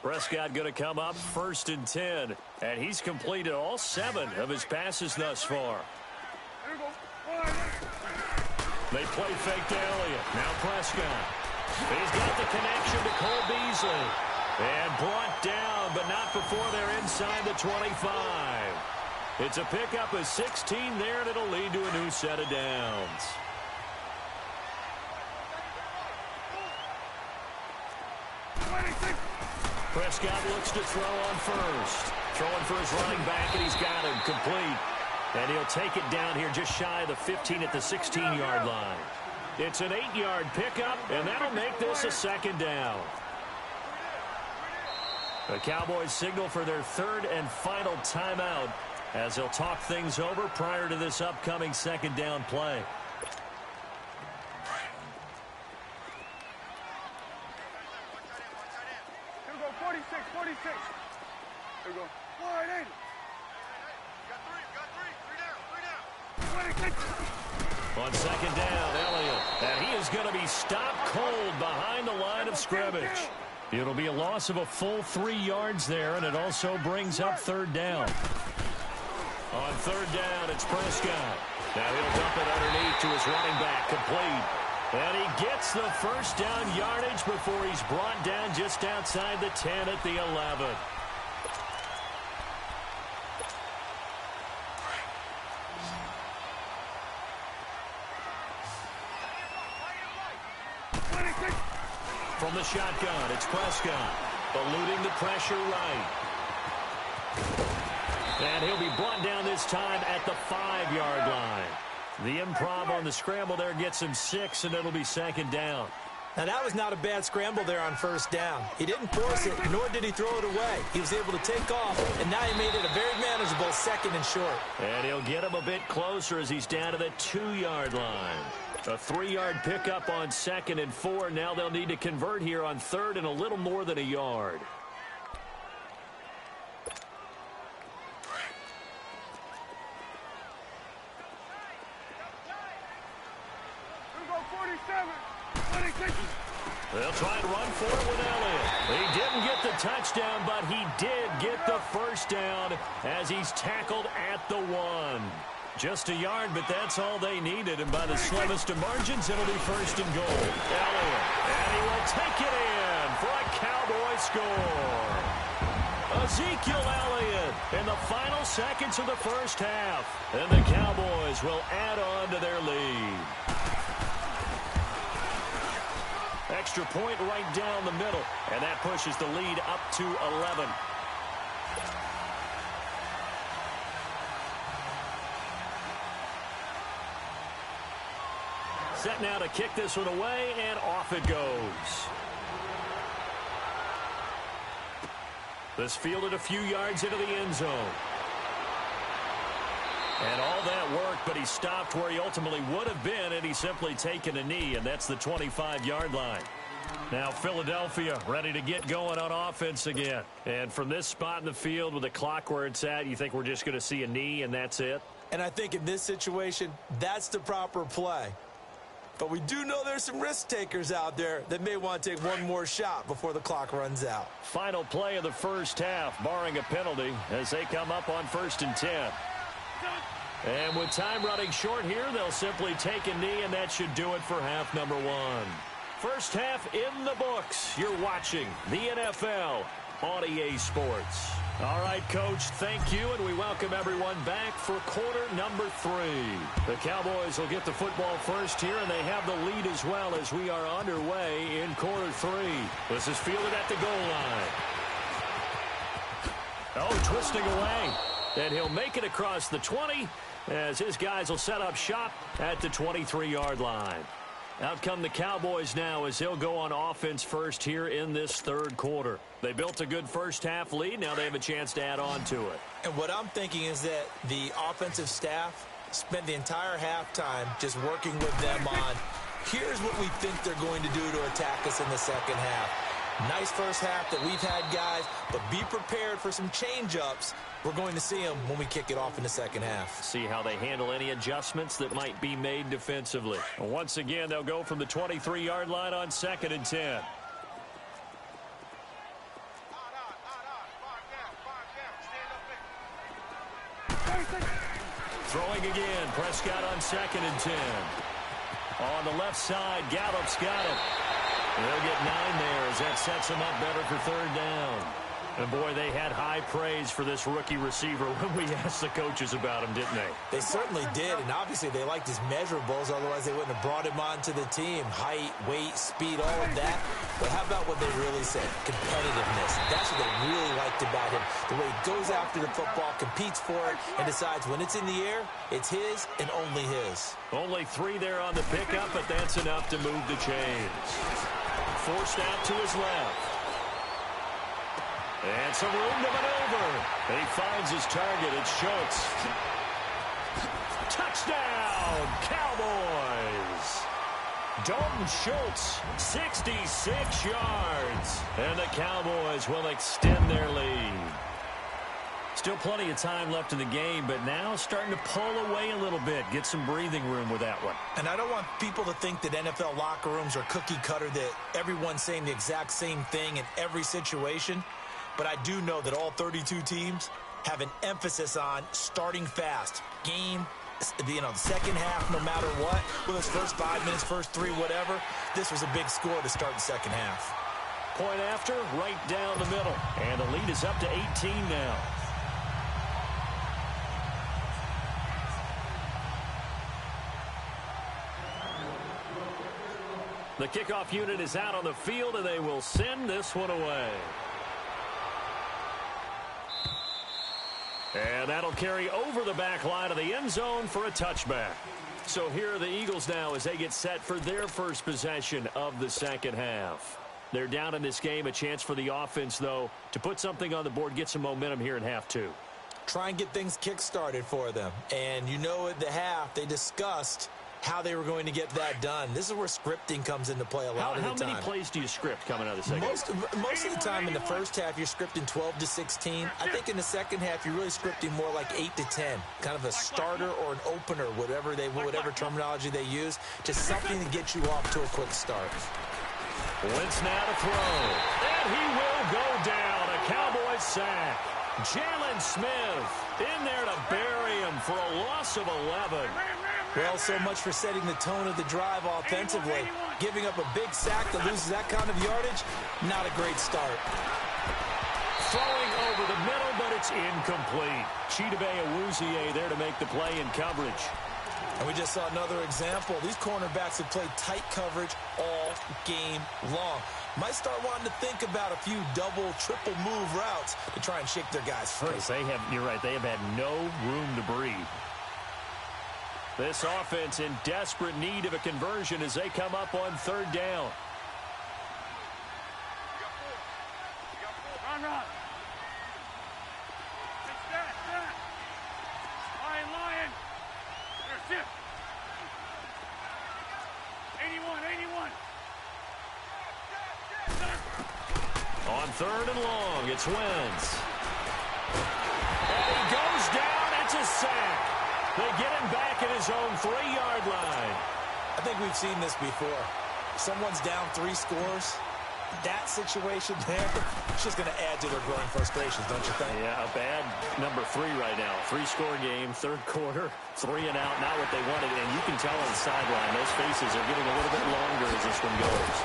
Prescott going to come up 1st and 10. And he's completed all 7 of his passes thus far. They play fake to Elliott. Now Prescott. He's got the connection to Cole Beasley. And brought down, but not before they're inside the 25. It's a pickup of 16 there, and it'll lead to a new set of downs. Prescott looks to throw on first. Throwing for his running back, and he's got him complete. And he'll take it down here just shy of the 15 at the 16-yard line. It's an 8-yard pickup, and that'll make this a 2nd down. The Cowboys signal for their 3rd and final timeout as they'll talk things over prior to this upcoming 2nd down play. Here we go, 46. Here we go. 480. Got 3 down. 26. On 2nd down, Elliott. And he is going to be stopped cold behind the line of scrimmage. It'll be a loss of a full 3 yards there, and it also brings up 3rd down. On 3rd down, it's Prescott. Now he'll dump it underneath to his running back, complete. And he gets the first down yardage before he's brought down just outside the 10 at the 11. From the shotgun, it's Prescott, eluding the pressure right. And he'll be brought down this time at the 5-yard line. The improv on the scramble there gets him 6, and it'll be second down. Now, that was not a bad scramble there on first down. He didn't force it, nor did he throw it away. He was able to take off, and now he made it a very manageable second and short. And he'll get him a bit closer as he's down to the 2-yard line. A 3-yard pickup on 2nd and 4. Now they'll need to convert here on 3rd and a little more than a yard. They'll try and run for it with Elliott. He didn't get the touchdown, but he did get the first down as he's tackled at the 1. Just a yard, but that's all they needed. And by the slimmest of margins, it'll be 1st and goal. Elliott, and he will take it in for a Cowboy score. Ezekiel Elliott in the final seconds of the first half. And the Cowboys will add on to their lead. Extra point right down the middle, and that pushes the lead up to 11. Set now to kick this one away, and off it goes. This fielded a few yards into the end zone. And all that work, but he stopped where he ultimately would have been, and he's simply taken a knee, and that's the 25-yard line. Now Philadelphia ready to get going on offense again. And from this spot in the field with the clock where it's at, you think we're just going to see a knee and that's it? And I think in this situation, that's the proper play. But we do know there's some risk takers out there that may want to take one more shot before the clock runs out. Final play of the first half, barring a penalty, as they come up on 1st and 10. And with time running short here, they'll simply take a knee, and that should do it for half number 1. First half in the books. You're watching the NFL on EA Sports. All right, Coach, thank you, and we welcome everyone back for quarter number 3. The Cowboys will get the football first here, and they have the lead as well as we are underway in quarter 3. This is fielded at the goal line. Oh, twisting away. And he'll make it across the 20 as his guys will set up shop at the 23-yard line. Out come the Cowboys now as they'll go on offense first here in this 3rd quarter. They built a good first half lead. Now they have a chance to add on to it. And what I'm thinking is that the offensive staff spent the entire halftime just working with them on, here's what we think they're going to do to attack us in the second half. Nice first half that we've had, guys, but be prepared for some change-ups. We're going to see them when we kick it off in the second half. See how they handle any adjustments that might be made defensively. Once again, they'll go from the 23-yard line on 2nd and 10. Throwing again, Prescott on 2nd and 10. On the left side, Gallup's got it. They'll get 9 there as that sets them up better for 3rd down. And, boy, they had high praise for this rookie receiver when we asked the coaches about him, didn't they? They certainly did, and obviously they liked his measurables. Otherwise, they wouldn't have brought him onto the team. Height, weight, speed, all of that. But how about what they really said? Competitiveness. That's what they really liked about him. The way he goes after the football, competes for it, and decides when it's in the air, it's his and only his. Only 3 there on the pickup, but that's enough to move the chains. Forced out to his left. And some room to maneuver. And he finds his target. It's Schultz. Touchdown, Cowboys. Dalton Schultz, 66 yards. And the Cowboys will extend their lead. Still plenty of time left in the game, but now starting to pull away a little bit. Get some breathing room with that one. And I don't want people to think that NFL locker rooms are cookie cutter, that everyone's saying the exact same thing in every situation. But I do know that all 32 teams have an emphasis on starting fast. Game, the second half, no matter what. Whether it's first 5 minutes, first 3, whatever. This was a big score to start the second half. Point after, right down the middle. And the lead is up to 18 now. The kickoff unit is out on the field, and they will send this one away. And that'll carry over the back line of the end zone for a touchback. So here are the Eagles now as they get set for their first possession of the second half. They're down in this game. A chance for the offense, though, to put something on the board, get some momentum here in half two. Try and get things kick-started for them. And you know at the half, they discussed how they were going to get that done. This is where scripting comes into play a lot of the time. How many plays do you script coming out of the second half? Most of the time in the first half, you're scripting 12 to 16. I think in the second half, you're really scripting more like 8 to 10. Kind of a starter or an opener, whatever terminology they use. Just something to get you off to a quick start. Wentz now to throw. And he will go down. A Cowboys sack. Jalen Smith in there to bury him for a loss of 11. Well, so much for setting the tone of the drive offensively. Giving up a big sack that loses that kind of yardage, not a great start. Throwing over the middle, but it's incomplete. Chidobe Awuzie there to make the play in coverage. And we just saw another example. These cornerbacks have played tight coverage all game long. Might start wanting to think about a few double, triple move routes to try and shake their guys free. You're right, they have had no room to breathe. This offense in desperate need of a conversion as they come up on third down. Run. Set. Lion. There's shift. 81. On third and long, it's Wentz. And he goes down. It's a sack. They get him back at his own 3-yard line. I think we've seen this before. Someone's down 3 scores. That situation there, it's just going to add to their growing frustrations, don't you think? Yeah, a bad number 3 right now. 3-score game, third quarter, 3 and out, not what they wanted. And you can tell on the sideline, those faces are getting a little bit longer as this one goes.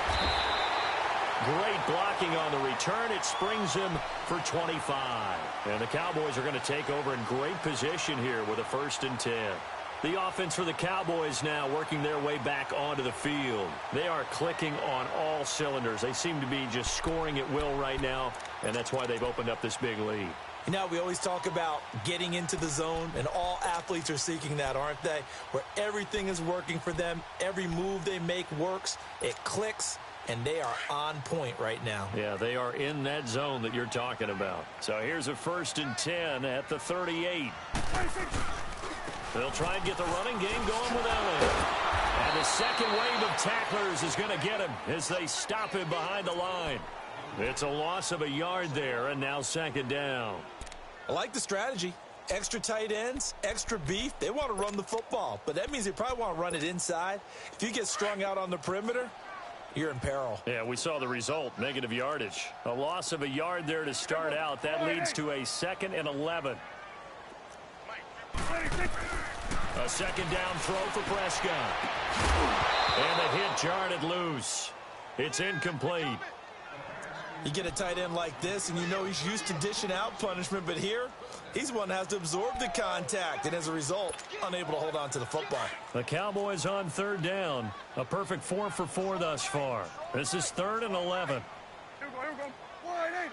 Great blocking on the return. It springs him for 25. And the Cowboys are going to take over in great position here with a 1st and 10. The offense for the Cowboys now working their way back onto the field. They are clicking on all cylinders. They seem to be just scoring at will right now, and that's why they've opened up this big lead. You know, we always talk about getting into the zone, and all athletes are seeking that, aren't they? Where everything is working for them. Every move they make works. It clicks. And they are on point right now. Yeah, they are in that zone that you're talking about. So here's a 1st and 10 at the 38. They'll try and get the running game going with Elliott. And the second wave of tacklers is going to get him as they stop him behind the line. It's a loss of a yard there, and now 2nd down. I like the strategy. Extra tight ends, extra beef. They want to run the football, but that means they probably want to run it inside. If you get strung out on the perimeter, you're in peril. Yeah, we saw the result, negative yardage. A loss of a yard there to start out. That leads to a 2nd and 11. A 2nd down throw for Prescott. And the hit jarred it loose. It's incomplete. You get a tight end like this, and you know he's used to dishing out punishment, but here, he's one that has to absorb the contact, and as a result, unable to hold on to the football. The Cowboys on 3rd down. A perfect 4 for 4 thus far. This is 3rd and 11. Here we go. 180.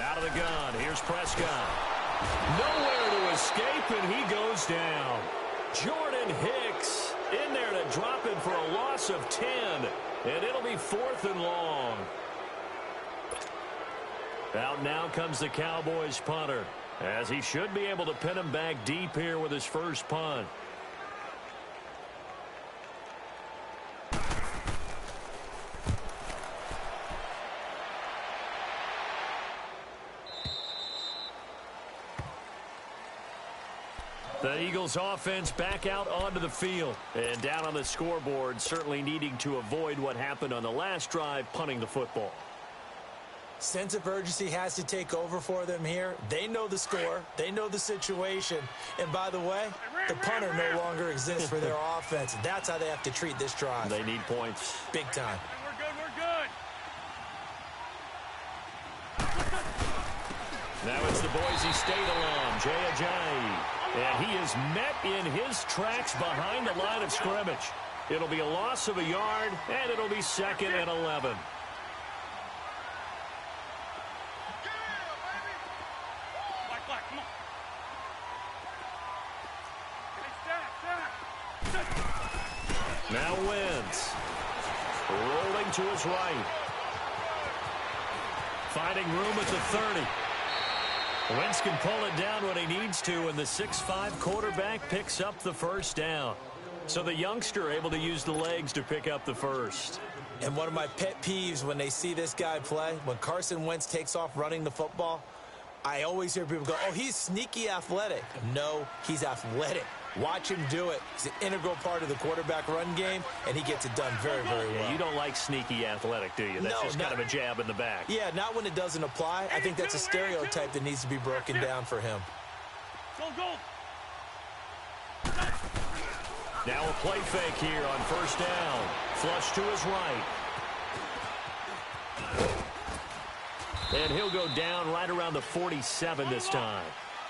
Out of the gun. Here's Prescott. Nowhere to escape, and he goes down. Jordan Hicks in there to drop it for a loss of 10. And it'll be 4th and long. Out now comes the Cowboys punter, as he should be able to pin him back deep here with his first punt. The Eagles offense back out onto the field. And down on the scoreboard, certainly needing to avoid what happened on the last drive, punting the football. Sense of urgency has to take over for them here. They know the score. They know the situation. And by the way, the punter no longer exists for their offense. That's how they have to treat this drive. They need points. Big time. We're good. Now it's the Boise State alum, Jay Ajayi. And he is met in his tracks behind the line of scrimmage. It'll be a loss of a yard, and it'll be 2nd and 11. Now Wentz. Rolling to his right. Finding room at the 30. Wentz can pull it down when he needs to, and the 6'5" quarterback picks up the first down. So the youngster able to use the legs to pick up the first. And one of my pet peeves when they see this guy play, when Carson Wentz takes off running the football, I always hear people go, oh, he's sneaky athletic. No, he's athletic. Watch him do it. He's an integral part of the quarterback run game, and he gets it done very, very well. Yeah, you don't like sneaky athletic, do you? That's just kind of a jab in the back. Yeah, not when it doesn't apply. I think that's a stereotype that needs to be broken down for him. Go. Now a play fake here on first down. Flush to his right. And he'll go down right around the 47 this time.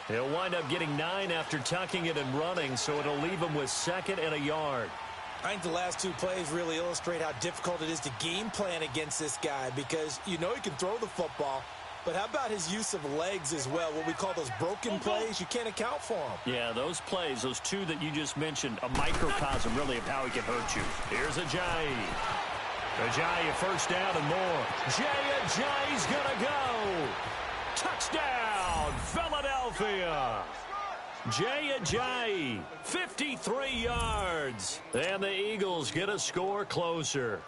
He'll wind up getting 9 after tucking it and running, so it'll leave him with 2nd and a yard. I think the last 2 plays really illustrate how difficult it is to game plan against this guy, because you know he can throw the football, but how about his use of legs as well? What we call those broken plays, you can't account for them. Yeah, those plays, those 2 that you just mentioned, a microcosm really of how he can hurt you. Here's Ajayi. Ajayi, first down and more. Jay Ajayi's gonna go. Touchdown, Philadelphia. Jay Ajayi, 53 yards. And the Eagles get a score closer.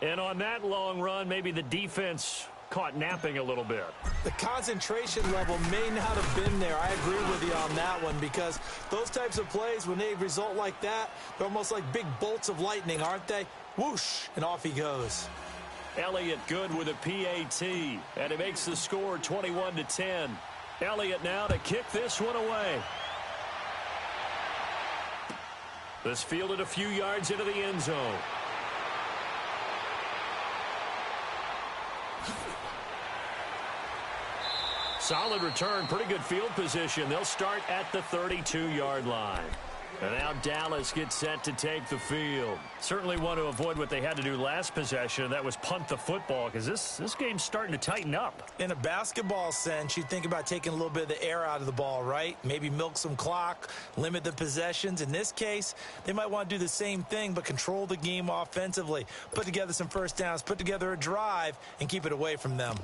And on that long run, maybe the defense caught napping a little bit. The concentration level may not have been there. I agree with you on that one, because those types of plays, when they result like that, they're almost like big bolts of lightning, aren't they? Whoosh, and off he goes. Elliott good with a PAT, and it makes the score 21-10. Elliott now to kick this one away. This fielded a few yards into the end zone. Solid return, pretty good field position. They'll start at the 32-yard line. And now Dallas gets set to take the field. Certainly want to avoid what they had to do last possession. That was punt the football, because this game's starting to tighten up. In a basketball sense, you think about taking a little bit of the air out of the ball, right? Maybe milk some clock, limit the possessions. In this case, they might want to do the same thing, but control the game offensively. Put together some first downs, put together a drive, and keep it away from them.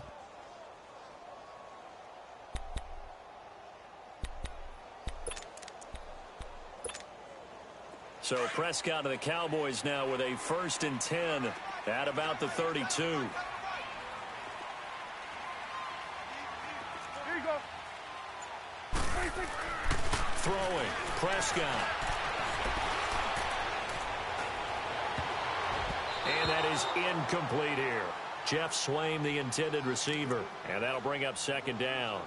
So Prescott of the Cowboys now with a 1st and 10 at about the 32. Here you go. Throwing, Prescott. And that is incomplete here. Jeff Swaim, the intended receiver. And that'll bring up 2nd down.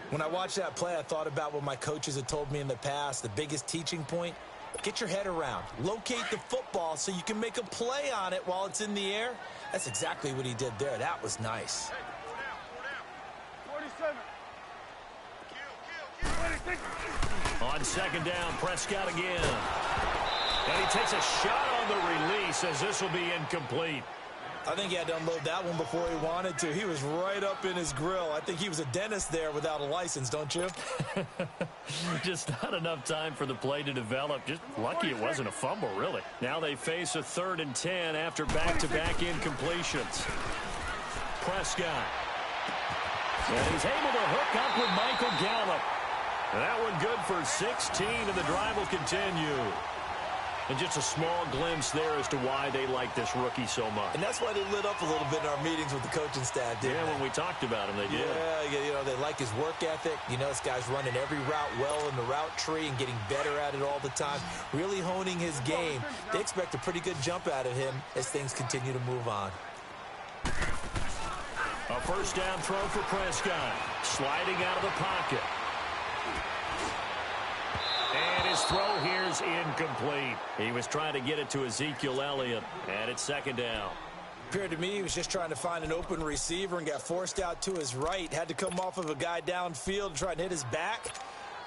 When I watched that play, I thought about what my coaches had told me in the past. The biggest teaching point: get your head around. Locate the football so you can make a play on it while it's in the air. That's exactly what he did there. That was nice. Hey, 47. 26. On 2nd down, Prescott again. And he takes a shot on the release, as this will be incomplete. I think he had to unload that one before he wanted to. He was right up in his grill. I think he was a dentist there without a license, don't you? Just not enough time for the play to develop. Just lucky it wasn't a fumble, really. Now they face a 3rd and 10 after back-to-back incompletions. Prescott. And he's able to hook up with Michael Gallup. And that one good for 16, and the drive will continue. And just a small glimpse there as to why they like this rookie so much. And that's why they lit up a little bit in our meetings with the coaching staff, didn't they? Yeah, when we talked about him, they did. Yeah, you know, they like his work ethic. You know, this guy's running every route well in the route tree and getting better at it all the time, really honing his game. They expect a pretty good jump out of him as things continue to move on. A 1st down throw for Prescott. Sliding out of the pocket. And his throw here's incomplete. He was trying to get it to Ezekiel Elliott, and it's 2nd down. Appeared to me he was just trying to find an open receiver and got forced out to his right. Had to come off of a guy downfield to try and hit his back.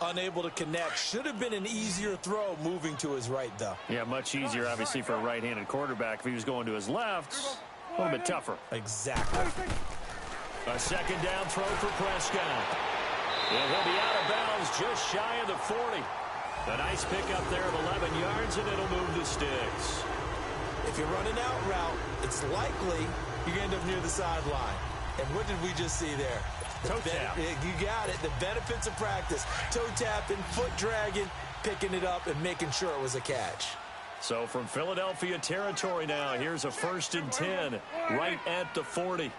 Unable to connect. Should have been an easier throw moving to his right, though. Yeah, much easier, obviously, for a right-handed quarterback. If he was going to his left, a little bit tougher. Exactly. A second down throw for Prescott. And he'll be out of bounds just shy of the 40. A nice pickup there of 11 yards, and it'll move the sticks. If you're running out route, it's likely you're going to end up near the sideline. And what did we just see there? Toe tap. You got it. The benefits of practice. Toe tapping, foot dragging, picking it up, and making sure it was a catch. So from Philadelphia territory now, here's a 1st and 10 right at the 40.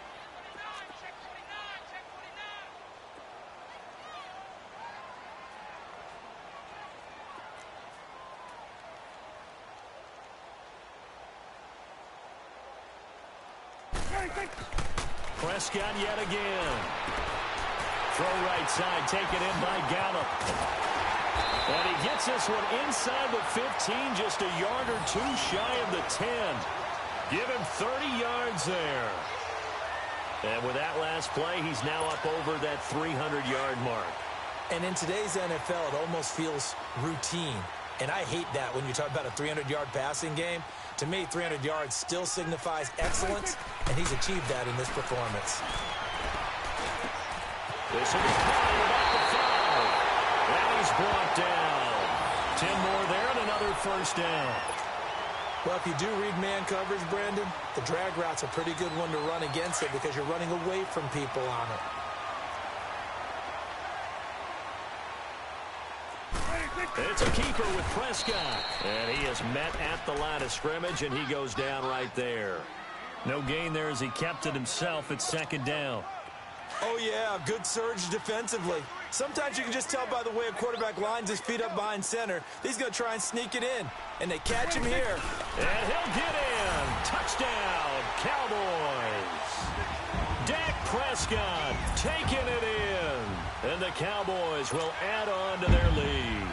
Prescott yet again. Throw right side, taken in by Gallup. And he gets this one inside the 15, just a yard or two shy of the 10. Give him 30 yards there. And with that last play, he's now up over that 300-yard mark. And in today's NFL, it almost feels routine. And I hate that when you talk about a 300-yard passing game. To me, 300 yards still signifies excellence, and he's achieved that in this performance. This will be caught about the 5. And he's brought down. 10 more there and another first down. Well, if you do read man coverage, Brandon, the drag route's a pretty good one to run against it because you're running away from people on it. It's a keeper with Prescott. And he is met at the line of scrimmage, and he goes down right there. No gain there as he kept it himself at 2nd down. Oh, yeah, good surge defensively. Sometimes you can just tell by the way a quarterback lines his feet up behind center. He's going to try and sneak it in, and they catch him here. And he'll get in. Touchdown, Cowboys. Dak Prescott taking it in. And the Cowboys will add on to their lead.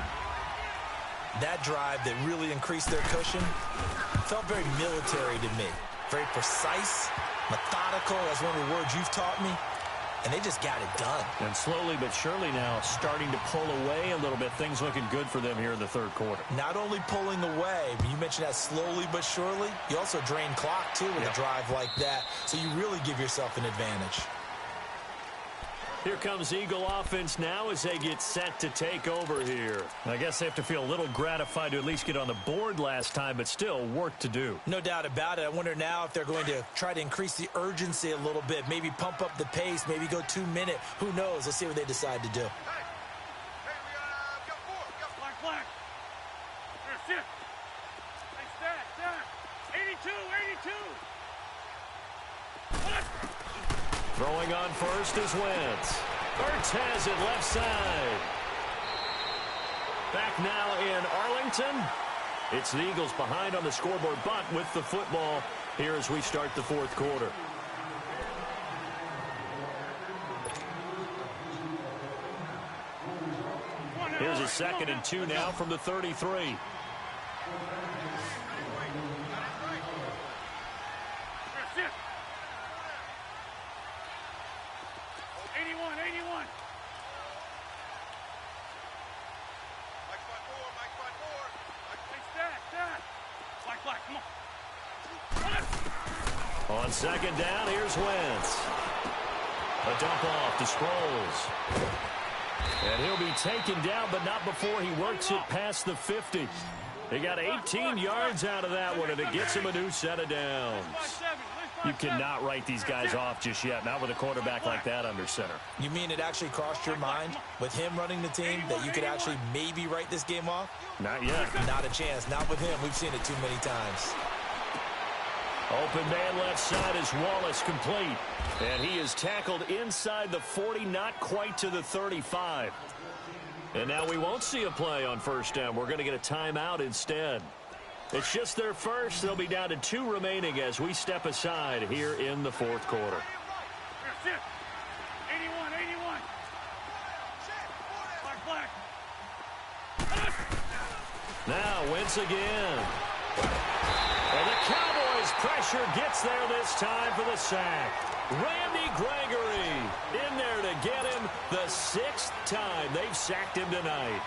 That drive that really increased their cushion felt very military to me. Very precise, methodical. That's one of the words you've taught me. And they just got it done. And slowly but surely now starting to pull away a little bit. Things looking good for them here in the 3rd quarter. Not only pulling away, but you mentioned that slowly but surely. You also drain clock, too, with a drive like that. So you really give yourself an advantage. Here comes Eagle offense now as they get set to take over here. I guess they have to feel a little gratified to at least get on the board last time, but still work to do. No doubt about it. I wonder now if they're going to try to increase the urgency a little bit, maybe pump up the pace, maybe go 2-minute. Who knows? Let's see what they decide to do. We got 4. We got black. Here's it. Hey, stat. 82. Throwing on first is Wentz. Ertz has it left side. Back now in Arlington. It's the Eagles behind on the scoreboard, but with the football here as we start the 4th quarter. Here's a 2nd and 2 now from the 33. On 2nd down, here's Wentz. A dump off to Sproles. And he'll be taken down, but not before he works it past the 50. He got 18 yards out of that one, and it gets him a new set of downs. You cannot write these guys off just yet, not with a quarterback like that under center. You mean it actually crossed your mind with him running the team that you could actually maybe write this game off? Not yet. Not a chance. Not with him. We've seen it too many times. Open man left side is Wallace complete. And he is tackled inside the 40, not quite to the 35. And now we won't see a play on 1st down. We're going to get a timeout instead. It's just their first. They'll be down to 2 remaining as we step aside here in the 4th quarter. 81. Black. Now Wentz again. And the Cowboys Pressure gets there this time for the sack. Randy Gregory in there to get him the 6th time they've sacked him tonight.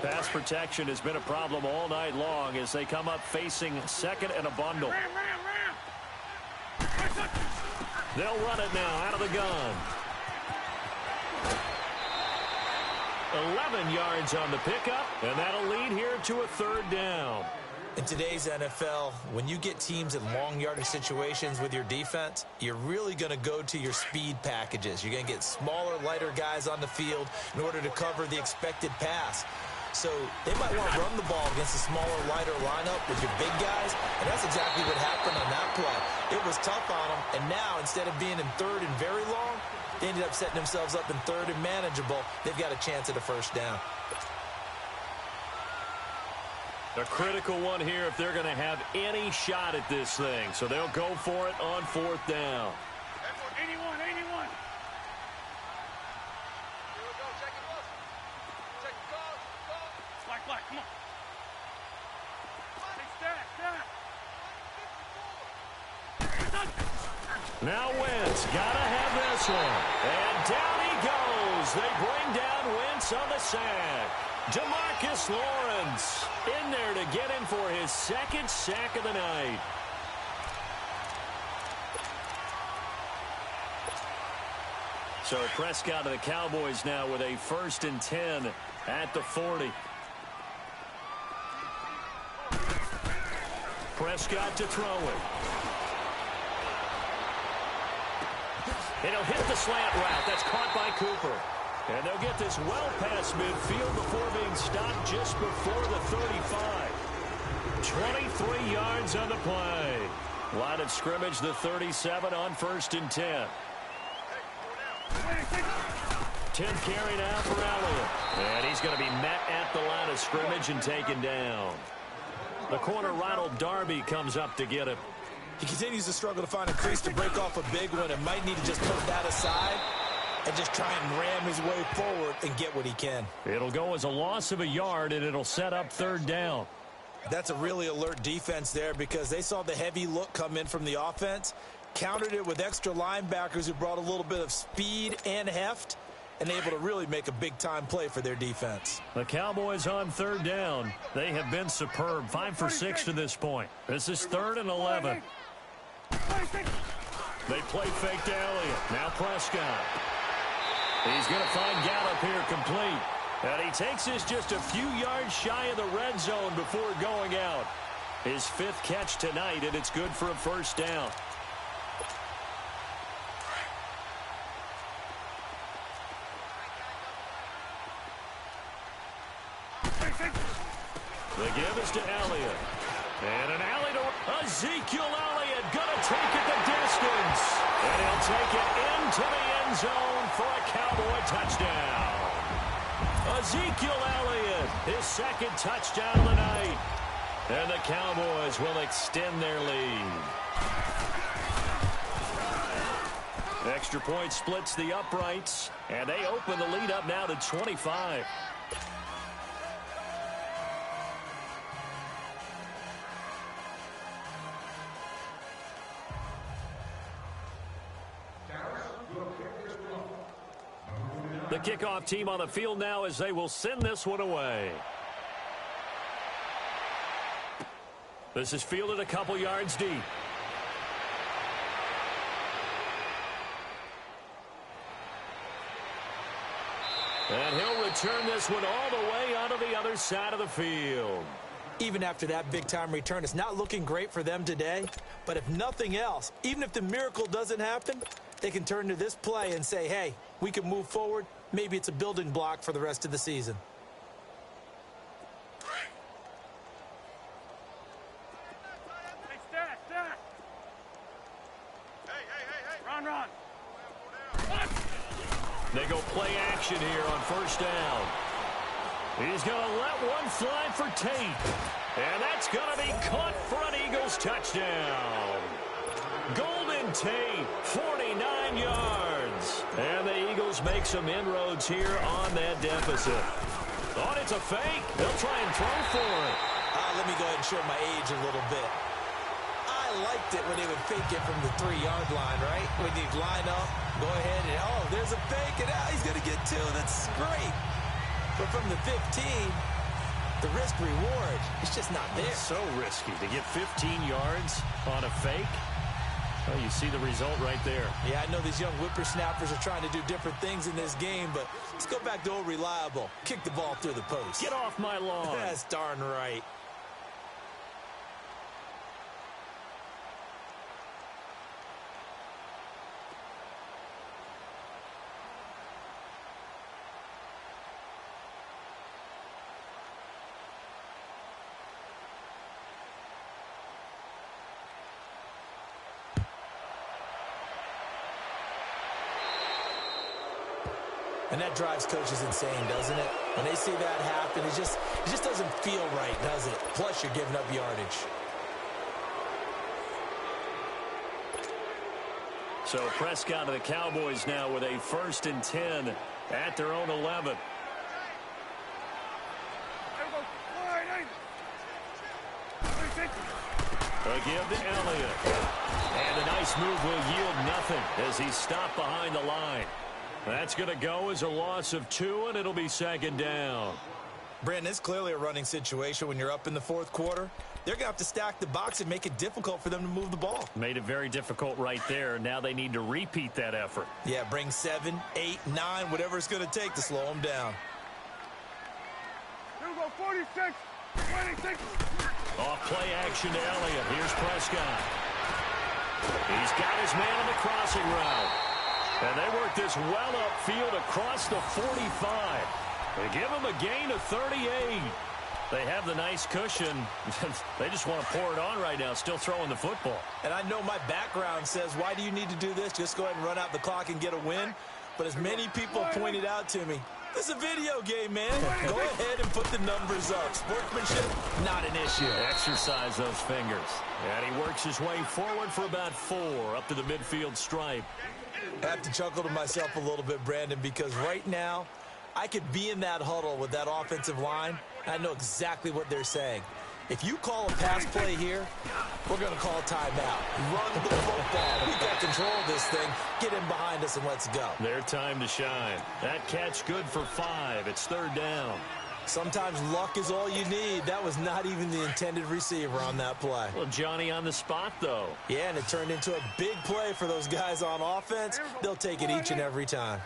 Pass protection has been a problem all night long as they come up facing second and a bundle. They'll run it now out of the gun. 11 yards on the pickup, and that'll lead here to a 3rd down. In today's NFL, when you get teams in long yardage situations with your defense, you're really going to go to your speed packages. You're going to get smaller, lighter guys on the field in order to cover the expected pass. So they might want to run the ball against a smaller, lighter lineup with your big guys, and that's exactly what happened on that play. It was tough on them, and now instead of being in 3rd and very long, they ended up setting themselves up in 3rd and manageable. They've got a chance at a 1st down. A critical one here if they're going to have any shot at this thing. So they'll go for it on 4th down. 81. Here we go. Check it out. Check it out. Black, come on. Now Wentz got to have this one. And down he goes. They bring down Wentz on the sack. DeMarcus Lawrence in there to get him for his 2nd sack of the night. So Prescott of the Cowboys now with a 1st and 10 at the 40. Prescott to throw it. And he'll hit the slant route. That's caught by Cooper. And they'll get this well past midfield before being stopped just before the 35. 23 yards on the play. Line of scrimmage, the 37 on 1st and 10. 10th carry now for Elliott. And he's going to be met at the line of scrimmage and taken down. The corner, Ronald Darby, comes up to get him. He continues to struggle to find a crease to break off a big one and might need to just put that aside and just try and ram his way forward and get what he can. It'll go as a loss of a yard, and it'll set up 3rd down. That's a really alert defense there because they saw the heavy look come in from the offense, countered it with extra linebackers who brought a little bit of speed and heft, and able to really make a big-time play for their defense. The Cowboys on 3rd down. They have been superb, 5 for 6 to this point. This is 3rd and 11. They play fake to Elliott. Now Prescott. He's going to find Gallup here complete. And he takes this just a few yards shy of the red zone before going out. His 5th catch tonight, and it's good for a 1st down. The give is to Elliott. And an alley to Ezekiel Elliott. Gonna take it the distance. And he'll take it into the end zone for a Cowboy touchdown. Ezekiel Elliott, his 2nd touchdown of the night. And the Cowboys will extend their lead. Extra point splits the uprights. And they open the lead up now to 25. The kickoff team on the field now as they will send this one away. This is fielded a couple yards deep. And he'll return this one all the way onto the other side of the field. Even after that big-time return, it's not looking great for them today. But if nothing else, even if the miracle doesn't happen, they can turn to this play and say, hey, we can move forward. Maybe it's a building block for the rest of the season. Run. They go play action here on 1st down. He's going to let one fly for Tate. And that's going to be caught for an Eagles touchdown. Golden Tate, 49 yards. And the Eagles Eagles make some inroads here on that deficit. Oh, it's a fake. They'll try and throw for it. Let me go ahead and show my age a little bit. I liked it when they would fake it from the 3-yard line, right? When you line up, go ahead and, oh, there's a fake, and now he's going to get 2. That's great. But from the 15, the risk-reward, it's just not there. It's so risky to get 15 yards on a fake. Well, you see the result right there. Yeah, I know these young whippersnappers are trying to do different things in this game, but let's go back to old reliable. Kick the ball through the post. Get off my lawn. That's darn right. And that drives coaches insane, doesn't it? When they see that happen, it just doesn't feel right, does it? Plus, you're giving up yardage. So Prescott of the Cowboys now with a 1st and 10 at their own 11. Again to Elliott. And a nice move will yield nothing as he's stopped behind the line. That's going to go as a loss of 2, and it'll be 2nd down. Brandon, it's clearly a running situation when you're up in the 4th quarter. They're going to have to stack the box and make it difficult for them to move the ball. Made it very difficult right there. Now they need to repeat that effort. Yeah, bring 7, 8, 9, whatever it's going to take to slow them down. Here we go, 46, 26. Off play action to Elliott. Here's Prescott. He's got his man on the crossing route. And they work this well upfield across the 45. They give him a gain of 38. They have the nice cushion. They just want to pour it on right now, still throwing the football. And I know my background says, why do you need to do this? Just go ahead and run out the clock and get a win. But as many people pointed out to me, this is a video game, man. Go ahead and put the numbers up. Sportsmanship, not an issue. Exercise those fingers. And he works his way forward for about 4 up to the midfield stripe. I have to chuckle to myself a little bit, Brandon, because right now I could be in that huddle with that offensive line, and I know exactly what they're saying. If you call a pass play here, we're going to call timeout. Run the football. We've got control of this thing. Get in behind us and let's go. Their time to shine. That catch good for 5. It's 3rd down. Sometimes luck is all you need. That was not even the intended receiver on that play. Well, Johnny on the spot, though. Yeah, and it turned into a big play for those guys on offense. They'll take it each and every time.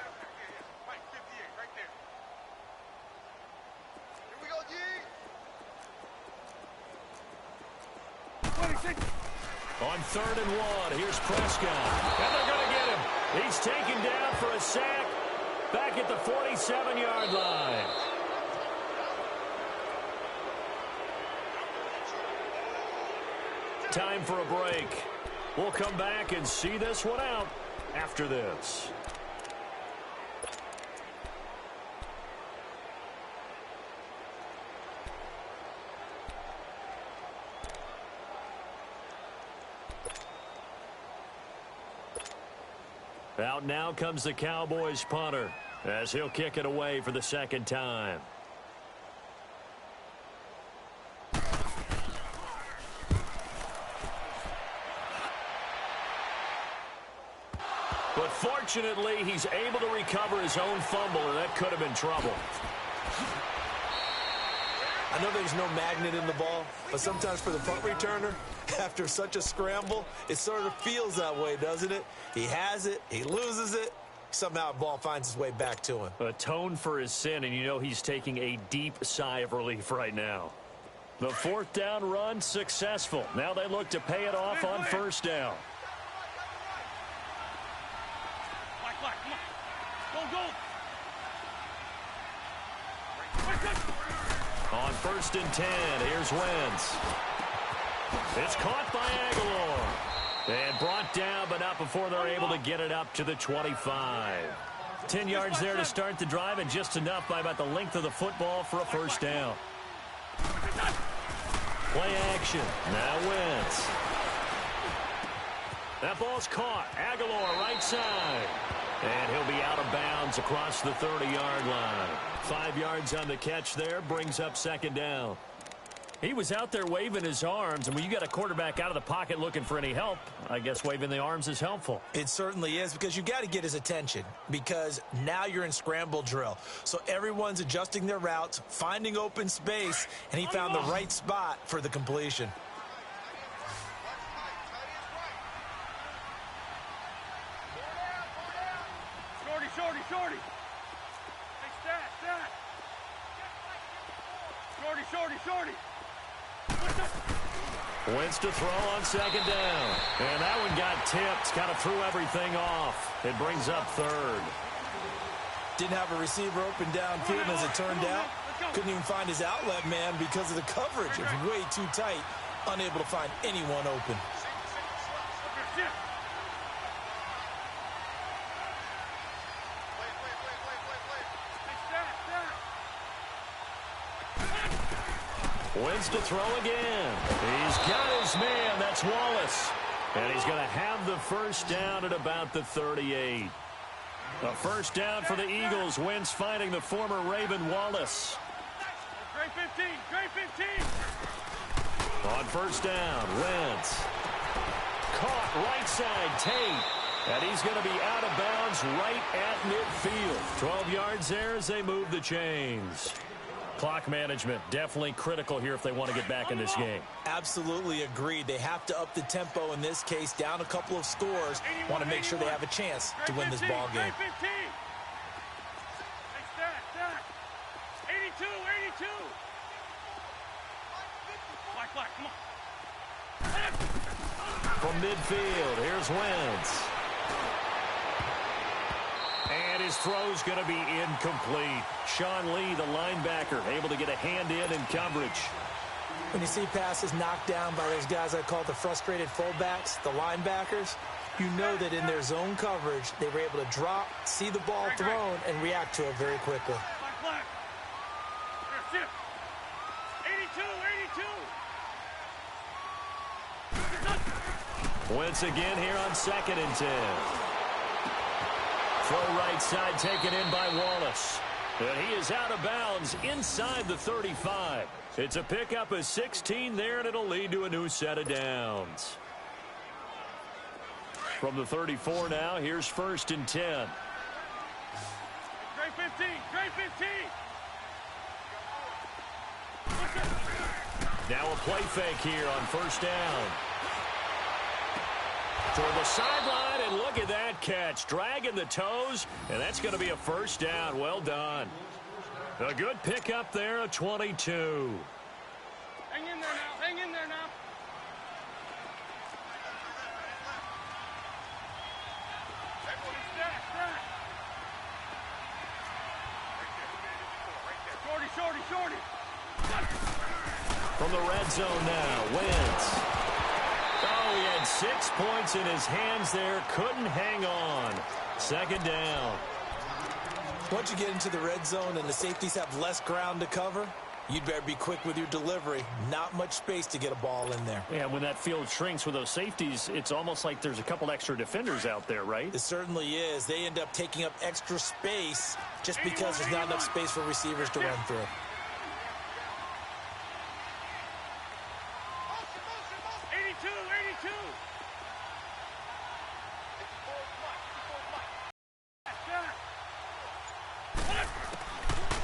On 3rd and 1, here's Prescott. And they're going to get him. He's taken down for a sack back at the 47-yard line. Time for a break. We'll come back and see this one out after this. Out now comes the Cowboys punter as he'll kick it away for the 2nd time. But fortunately, he's able to recover his own fumble, and that could have been trouble. I know there's no magnet in the ball, but sometimes for the punt returner, after such a scramble, it sort of feels that way, doesn't it? He has it, he loses it, somehow the ball finds its way back to him. Atone for his sin, and you know he's taking a deep sigh of relief right now. The 4th down run successful. Now they look to pay it off on 1st down. On 1st and 10, here's Wentz. It's caught by Aguilar. And brought down, but not before they're able to get it up to the 25. 10 yards there to start the drive, and just enough by about the length of the football for a 1st down. Play action. Now Wentz. That ball's caught. Aguilar right side. And he'll be out of bounds downs across the 30-yard line. 5 yards on the catch there, brings up second down. He was out there waving his arms, and when you got a quarterback out of the pocket looking for any help, I guess waving the arms is helpful. It certainly is, because you got to get his attention, because now you're in scramble drill. So everyone's adjusting their routes, finding open space, and he found the right spot for the completion. Shorty. Hey, stat. Shorty. Wentz to throw on second down. And that one got tipped. Kind of threw everything off. It brings up third. Didn't have a receiver open downfield, as it turned out. Couldn't even find his outlet man because of the coverage. It was way too tight. Unable to find anyone open. Wentz to throw again. He's got his man. That's Wallace. And he's going to have the first down at about the 38. A first down for the Eagles. Wentz finding the former Raven Wallace. Great 15. On first down, Wentz. Caught right side, Tate. And he's going to be out of bounds right at midfield. 12 yards there as they move the chains. Clock management definitely critical here if they want to get back in this game. Absolutely agreed. They have to up the tempo in this case, down a couple of scores. Want to make sure they have a chance to win this ball game. 82. Black, come on. From midfield, here's Wentz. And his throw's going to be incomplete. Sean Lee, the linebacker, able to get a hand in coverage. When you see passes knocked down by those guys I call the frustrated fullbacks, the linebackers, you know that in their zone coverage, they were able to drop, see the ball thrown, and react to it very quickly. Black. 82. Wentz again here on 2nd and 10. Throw right side taken in by Wallace. And he is out of bounds inside the 35. It's a pickup of 16 there, and it'll lead to a new set of downs. From the 34 now, here's 1st and 10. Great 15. Now a play fake here on first down. Toward the sideline, and look at that catch. Dragging the toes, and that's going to be a first down. Well done. A good pickup there, a 22. Hang in there now. Shorty. From the red zone now, Wentz. Oh, he had 6 points in his hands there. Couldn't hang on. Second down. Once you get into the red zone and the safeties have less ground to cover, you'd better be quick with your delivery. Not much space to get a ball in there. Yeah, when that field shrinks with those safeties, it's almost like there's a couple extra defenders out there, right? It certainly is. They end up taking up extra space just because there's not enough space for receivers to run through. 82.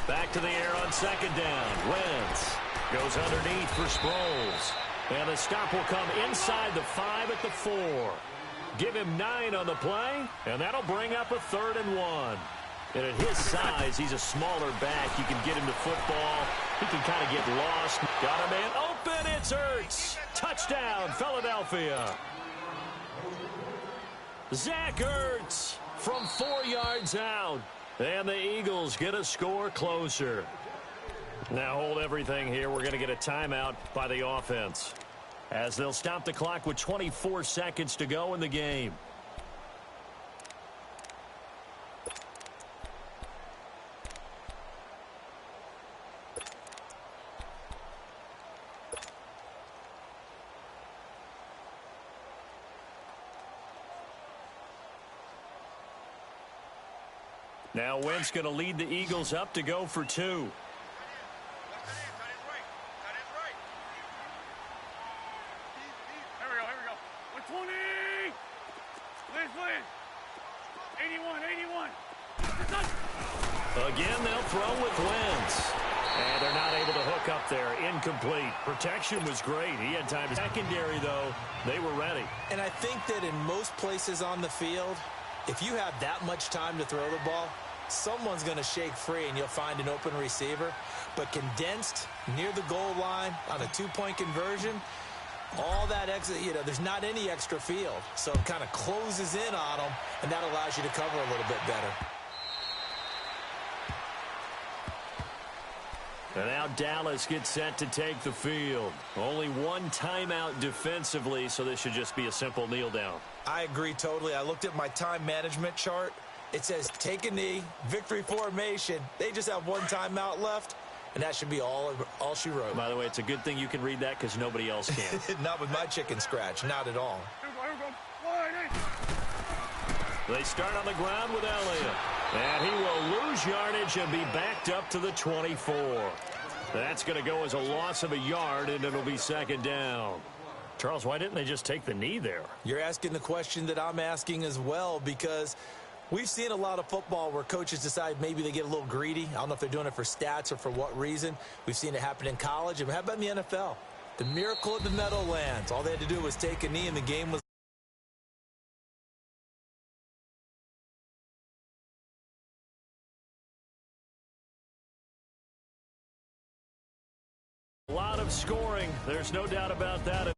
Back to the air on second down. Wentz goes underneath for Sproles. And the stop will come inside the 5 at the 4. Give him 9 on the play, and that'll bring up a 3rd and 1. And at his size, he's a smaller back. You can get him to football. He can kind of get lost. Got a man open. It's Ertz. Touchdown, Philadelphia. Zach Ertz from 4 yards out. And the Eagles get a score closer. Now hold everything here. We're going to get a timeout by the offense, as they'll stop the clock with 24 seconds to go in the game. Now Wentz going to lead the Eagles up to go for 2. Again, they'll throw with Wentz. And they're not able to hook up there. Incomplete. Protection was great. He had time. Secondary, though, they were ready. And I think that in most places on the field, if you have that much time to throw the ball, someone's going to shake free and you'll find an open receiver. But condensed near the goal line on a 2-point conversion, all that extra, there's not any extra field. So it kind of closes in on them, and that allows you to cover a little bit better. And now Dallas gets set to take the field. Only one timeout defensively, so this should just be a simple kneel down. I agree totally. I looked at my time management chart. It says take a knee, victory formation. They just have one timeout left, and that should be all she wrote. By the way, it's a good thing you can read that because nobody else can. Not with my chicken scratch. Not at all. They start on the ground with Elliott. And he will lose yardage and be backed up to the 24. That's going to go as a loss of a yard, and it'll be second down. Charles, why didn't they just take the knee there? You're asking the question that I'm asking as well, because we've seen a lot of football where coaches decide maybe they get a little greedy. I don't know if they're doing it for stats or for what reason. We've seen it happen in college. And how about in the NFL? The miracle of the Meadowlands. All they had to do was take a knee, and the game was a lot of scoring. There's no doubt about that.